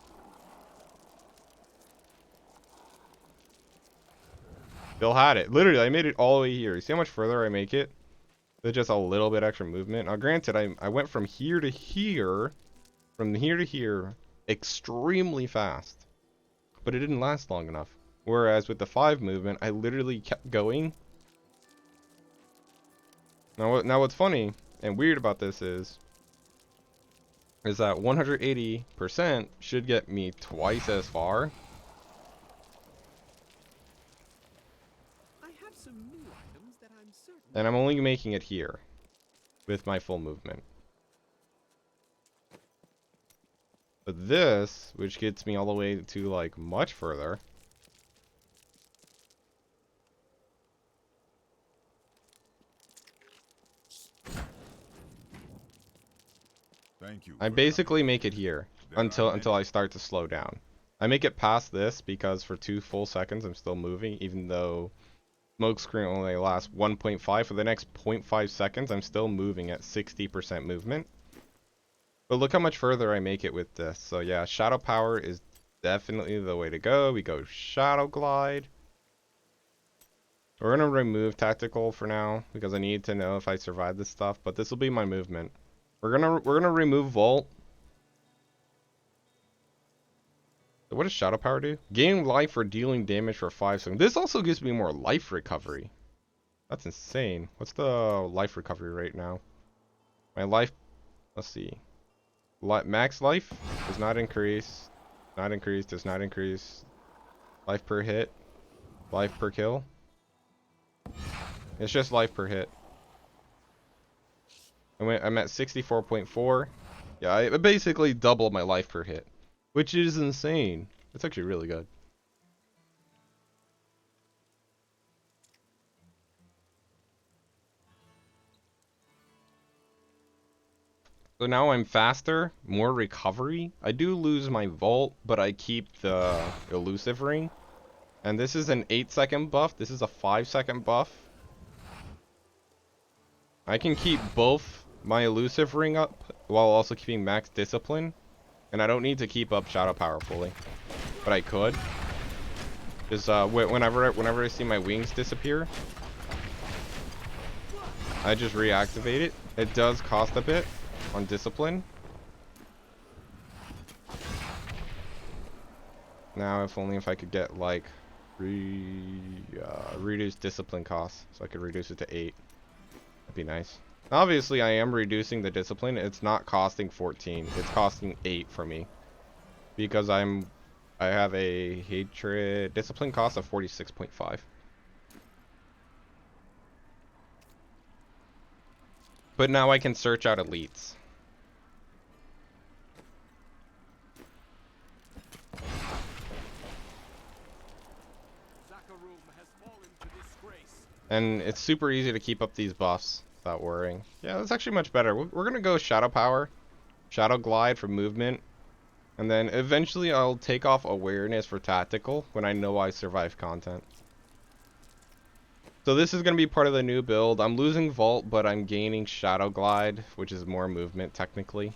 Still had it. Literally, I made it all the way here. You see how much further I make it? With just a little bit extra movement. Now, granted, I went from here to here, extremely fast. But it didn't last long enough. Whereas with the 5 movement, I literally kept going. Now what's funny and weird about this is that 180% should get me twice as far. I have some new items that I'm certain. And I'm only making it here with my full movement. But this, which gets me all the way to like much further. Thank you. I basically make it here until I start to slow down. I make it past this because for 2 full seconds I'm still moving, even though smokescreen only lasts 1.5. For the next 0.5 seconds I'm still moving at 60% movement. But look how much further I make it with this. So yeah, shadow power is definitely the way to go. We go shadow glide. We're gonna remove tactical for now because I need to know if I survive this stuff, but this will be my movement. We're gonna remove Volt. So what does Shadow Power do? Gain life for dealing damage for 5 seconds. This also gives me more life recovery. That's insane. What's the life recovery rate now? My life, let's see. Max life does not increase. Not increase, does not increase. Life per hit. Life per kill. It's just life per hit. I'm at 64.4. Yeah, I basically doubled my life per hit, which is insane. It's actually really good. So now I'm faster, more recovery. I do lose my Volt, but I keep the Elusive Ring. And this is an 8-second buff. This is a 5-second buff. I can keep both my Elusive Ring up while also keeping max discipline, and I don't need to keep up Shadow Power fully, but I could. Just whenever I see my wings disappear, I just reactivate it. It does cost a bit on discipline. Now, if only if I could get like reduce discipline costs, so I could reduce it to 8. That'd be nice. Obviously, I am reducing the discipline. It's not costing 14. It's costing 8 for me. Because I have a hatred discipline cost of 46.5. But now I can search out elites. And it's super easy to keep up these buffs without worrying. Yeah, that's actually much better. We're gonna go Shadow Power, Shadow Glide for movement, And then eventually I'll take off awareness for tactical when I know I survive content. So this is going to be part of the new build. I'm losing Vault, but I'm gaining Shadow Glide, which is more movement technically.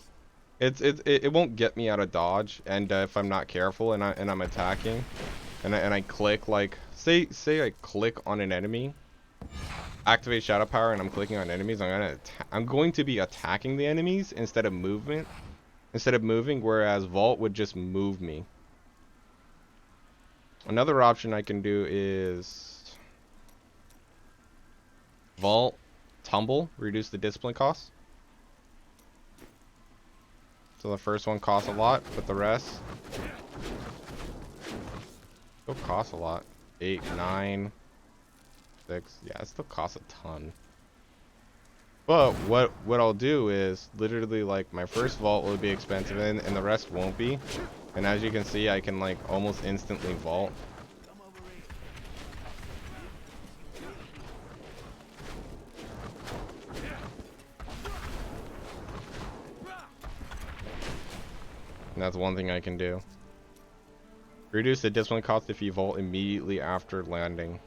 It won't get me out of dodge, and if I'm not careful and I'm attacking, and I click, like say I click on an enemy, activate Shadow Power, and I'm clicking on enemies, I'm going to be attacking the enemies instead of moving, whereas Vault would just move me. Another option I can do is Vault, Tumble, reduce the discipline cost. So the first one costs a lot, but the rest still costs a lot. 8, 9, 6. Yeah, it still costs a ton. But what I'll do is literally, like, my first vault will be expensive and the rest won't be. And as you can see, I can like almost instantly vault. And that's one thing I can do. Reduce the discipline cost if you vault immediately after landing.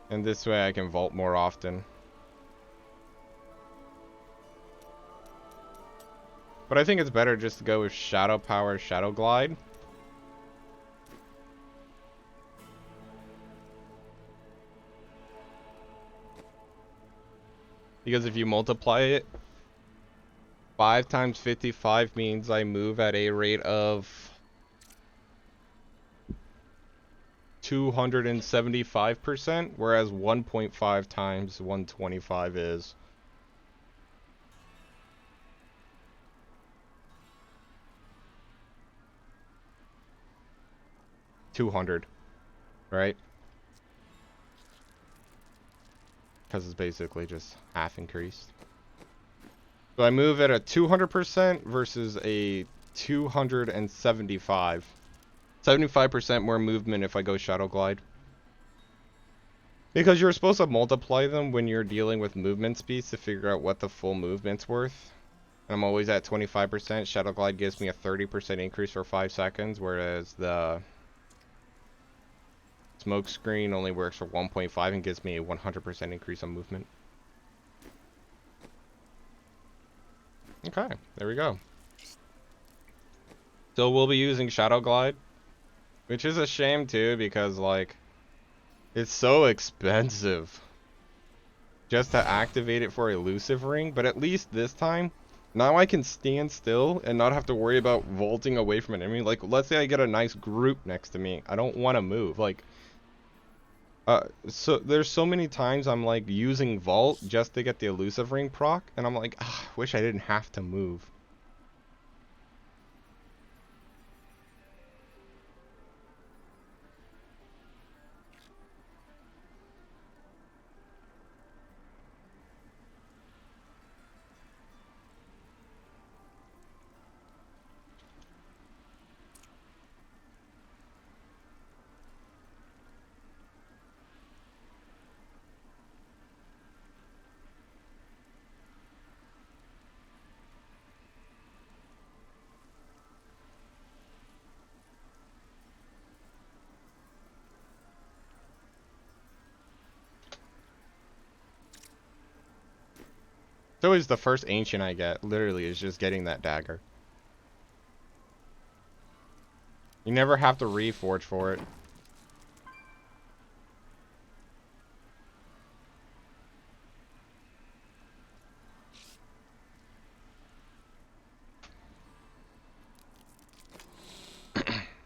And this way I can vault more often. But I think it's better just to go with Shadow Power, Shadow Glide. Because if you multiply it, 5 times 55 means I move at a rate of 275%, whereas 1.5 times 125 is 200, right? Because it's basically just half increased. So I move at a 200% versus a 275. 75% more movement if I go Shadow Glide. Because you're supposed to multiply them when you're dealing with movement speeds to figure out what the full movement's worth. And I'm always at 25%. Shadow Glide gives me a 30% increase for 5 seconds, whereas the Smoke Screen only works for 1.5 and gives me a 100% increase on movement. Okay, there we go. So we'll be using Shadow Glide, which is a shame too, because like it's so expensive just to activate it for Elusive Ring. But at least this time, now I can stand still and not have to worry about vaulting away from an enemy. Like, let's say I get a nice group next to me, I don't want to move. Like, so there's so many times I'm like using Vault just to get the Elusive Ring proc, and I'm like, I wish I didn't have to move. It's always the first ancient I get, literally, is just getting that dagger. You never have to reforge for it.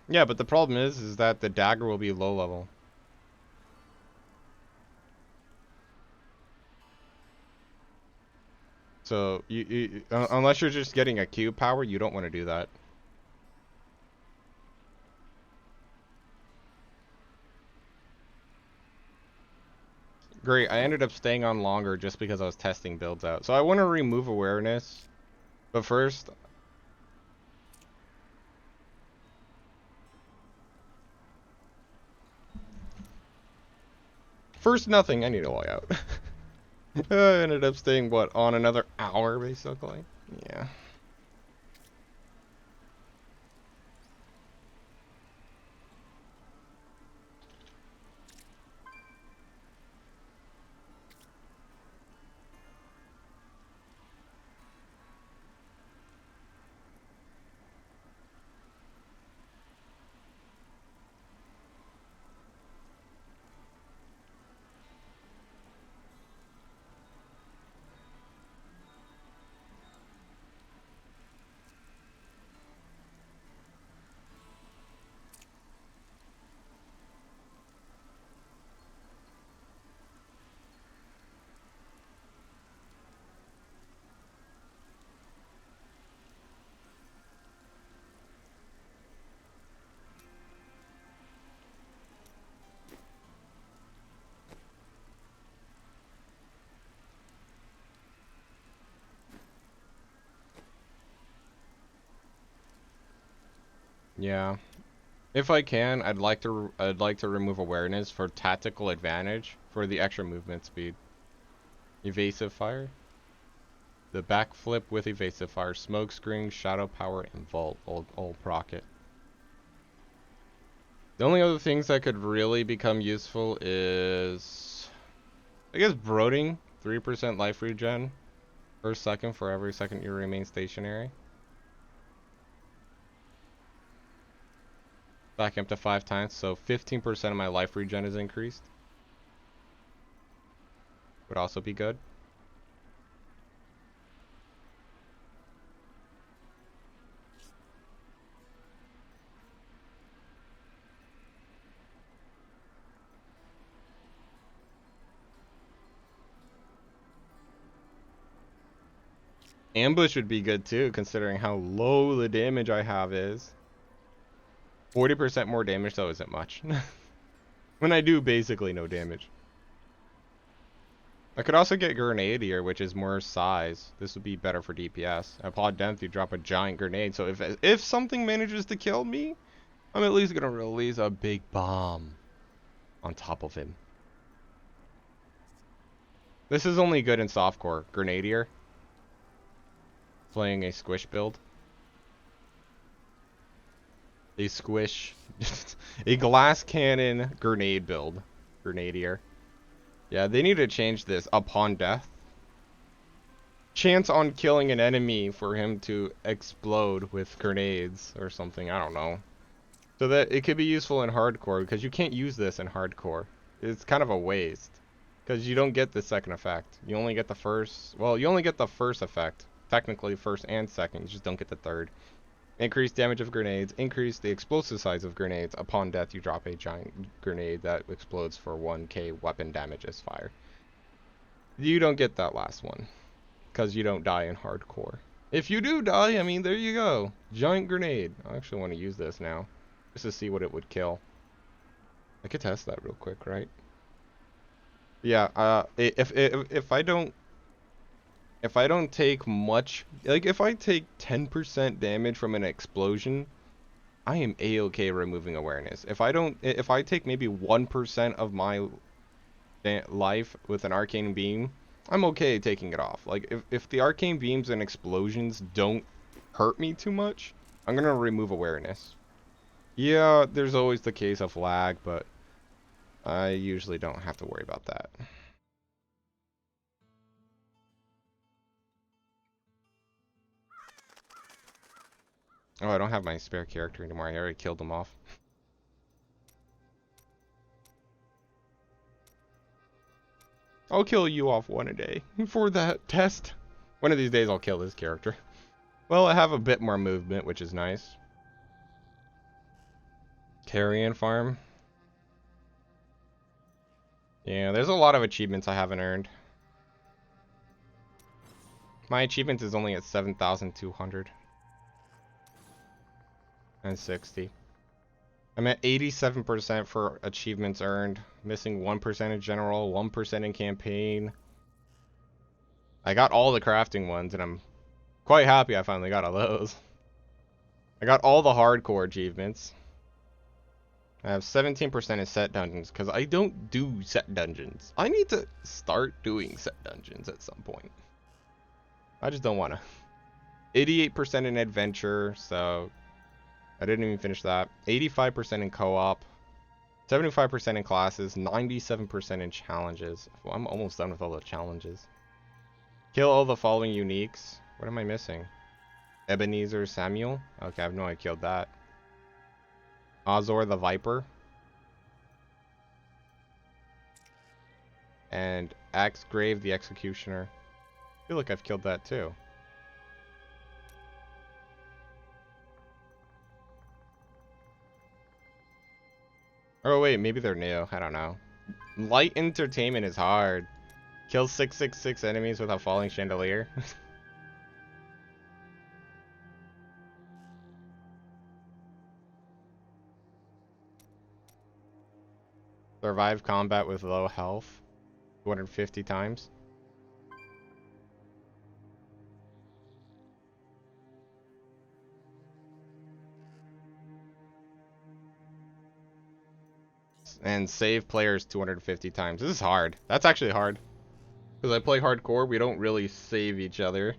Yeah, but the problem is that the dagger will be low level. So unless you're just getting a Q power, you don't want to do that. Great, I ended up staying on longer just because I was testing builds out. So I want to remove awareness, but first First nothing, I need to log out. I ended up staying, what, on another hour, basically? Yeah. Yeah. If I can, I'd like to remove awareness for tactical advantage for the extra movement speed. Evasive fire. The backflip with evasive fire, smoke screen, shadow power, and vault all proc it. The only other things that could really become useful is, I guess, brooding, 3% life regen per second for every second you remain stationary. Back up to 5 times, so 15% of my life regen is increased. Would also be good. Ambush would be good too, considering how low the damage I have is. 40% more damage though isn't much. When I do basically no damage. I could also get Grenadier, which is more size. This would be better for DPS. Upon death, you drop a giant grenade, so if something manages to kill me, I'm at least gonna release a big bomb on top of him. This is only good in softcore. Grenadier. Playing a squish build. A squish. A glass cannon grenade build. Grenadier. Yeah, they need to change this. Upon death. Chance on killing an enemy for him to explode with grenades or something. I don't know. So that it could be useful in hardcore, because you can't use this in hardcore. It's kind of a waste. Because you don't get the second effect. You only get the first. Well, you only get the first effect. Technically first and second. You just don't get the third. Increase damage of grenades. Increase the explosive size of grenades. Upon death, you drop a giant grenade that explodes for 1k weapon damage as fire. You don't get that last one, because you don't die in hardcore. If you do die, I mean, there you go. Giant grenade. I actually want to use this now, just to see what it would kill. I could test that real quick, right? Yeah. If I don't take much, like if I take 10% damage from an explosion, I am a-okay removing awareness. If I take maybe 1% of my life with an arcane beam, I'm okay taking it off. Like if the arcane beams and explosions don't hurt me too much, I'm gonna remove awareness. Yeah, there's always the case of lag, but I usually don't have to worry about that. Oh, I don't have my spare character anymore. I already killed them off. I'll kill you off one a day for that test. One of these days I'll kill this character. Well, I have a bit more movement, which is nice. Carrion farm. Yeah, there's a lot of achievements I haven't earned. My achievement is only at 7,200. And 60. I'm at 87% for achievements earned. Missing 1% in general, 1% in campaign. I got all the crafting ones, and I'm quite happy I finally got all those. I got all the hardcore achievements. I have 17% in set dungeons because I don't do set dungeons. I need to start doing set dungeons at some point. I just don't want to. 88% in adventure, so I didn't even finish that. 85% in co-op. 75% in classes. 97% in challenges. Well, I'm almost done with all the challenges. Kill all the following uniques. What am I missing? Ebenezer Samuel? Okay, I have no idea I killed that. Azor the Viper. And Axegrave the Executioner. I feel like I've killed that too. Oh wait, maybe they're new. I don't know. Light entertainment is hard. Kill 666 enemies with a falling chandelier. Survive combat with low health 250 times. And save players 250 times. This is hard. That's actually hard. Because I play hardcore, we don't really save each other.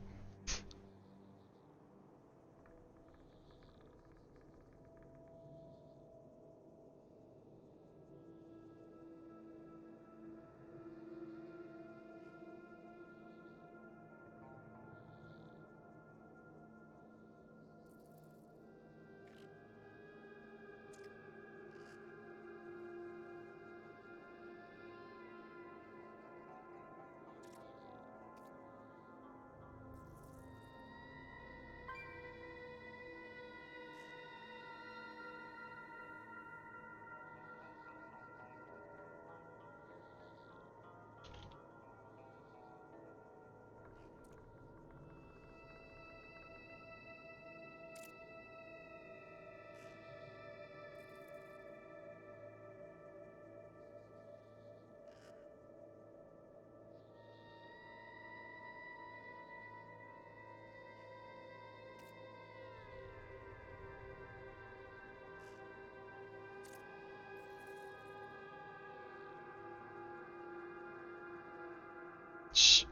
Shh.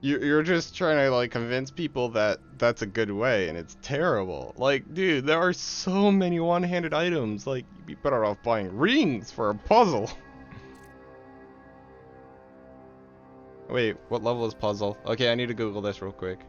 You're just trying to like convince people that that's a good way, and it's terrible. Like, dude, there are so many one-handed items. Like, you'd be better off buying rings for a puzzle. Wait, what level is puzzle? Okay, I need to Google this real quick.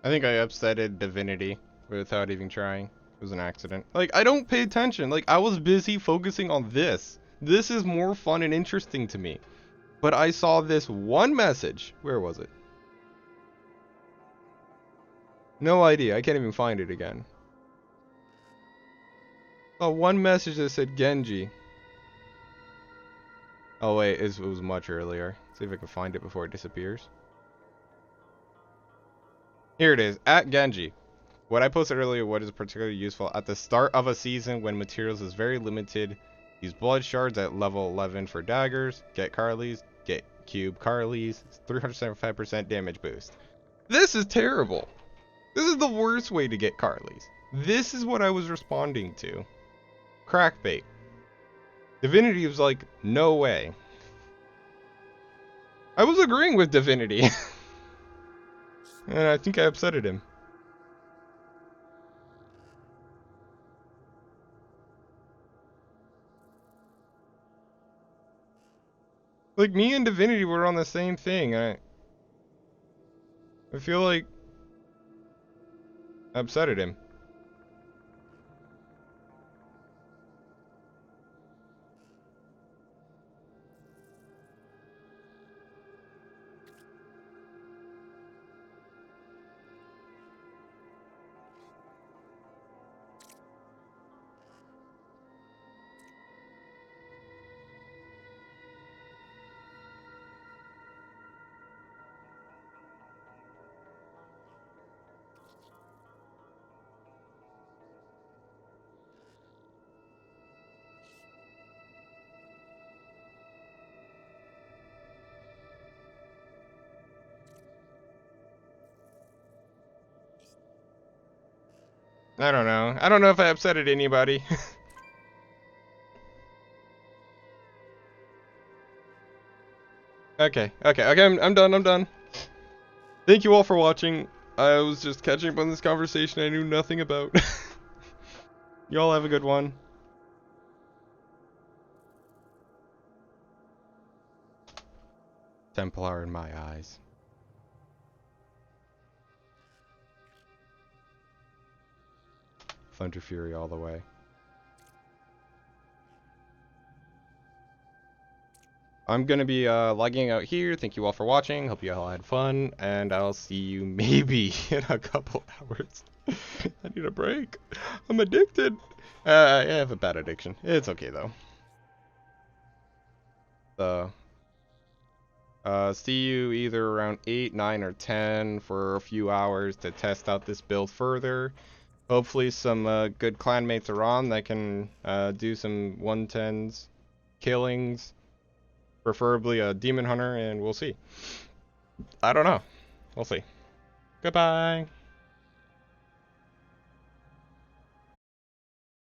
I think I upsetted Divinity without even trying. It was an accident. Like, I don't pay attention. Like, I was busy focusing on this. This is more fun and interesting to me. But I saw this one message. Where was it? No idea. I can't even find it again. Oh, one message that said Genji. Oh wait, it was much earlier. See if I can find it before it disappears. Here it is, at Genji. What I posted earlier, what is particularly useful at the start of a season when materials is very limited. Use blood shards at level 11 for daggers. Get Carly's. Get cube Carly's. 375% damage boost. This is terrible. This is the worst way to get Carly's. This is what I was responding to. Crackbait. Divinity was like, no way. I was agreeing with Divinity. And I think I upsetted him. Like, me and Divinity were on the same thing. I feel like I upsetted him. I don't know. I don't know if I upsetted anybody. Okay, I'm done. Thank you all for watching. I was just catching up on this conversation I knew nothing about. Y'all have a good one. Templar in my eyes. Thunder Fury all the way. I'm gonna be logging out here. Thank you all for watching. Hope you all had fun, and I'll see you maybe in a couple hours. I need a break. I'm addicted. I have a bad addiction. It's okay though. So, see you either around 8, 9, or 10 for a few hours to test out this build further. Hopefully some good clanmates are on that can do some 110s, killings, preferably a demon hunter, and we'll see. I don't know. We'll see. Goodbye.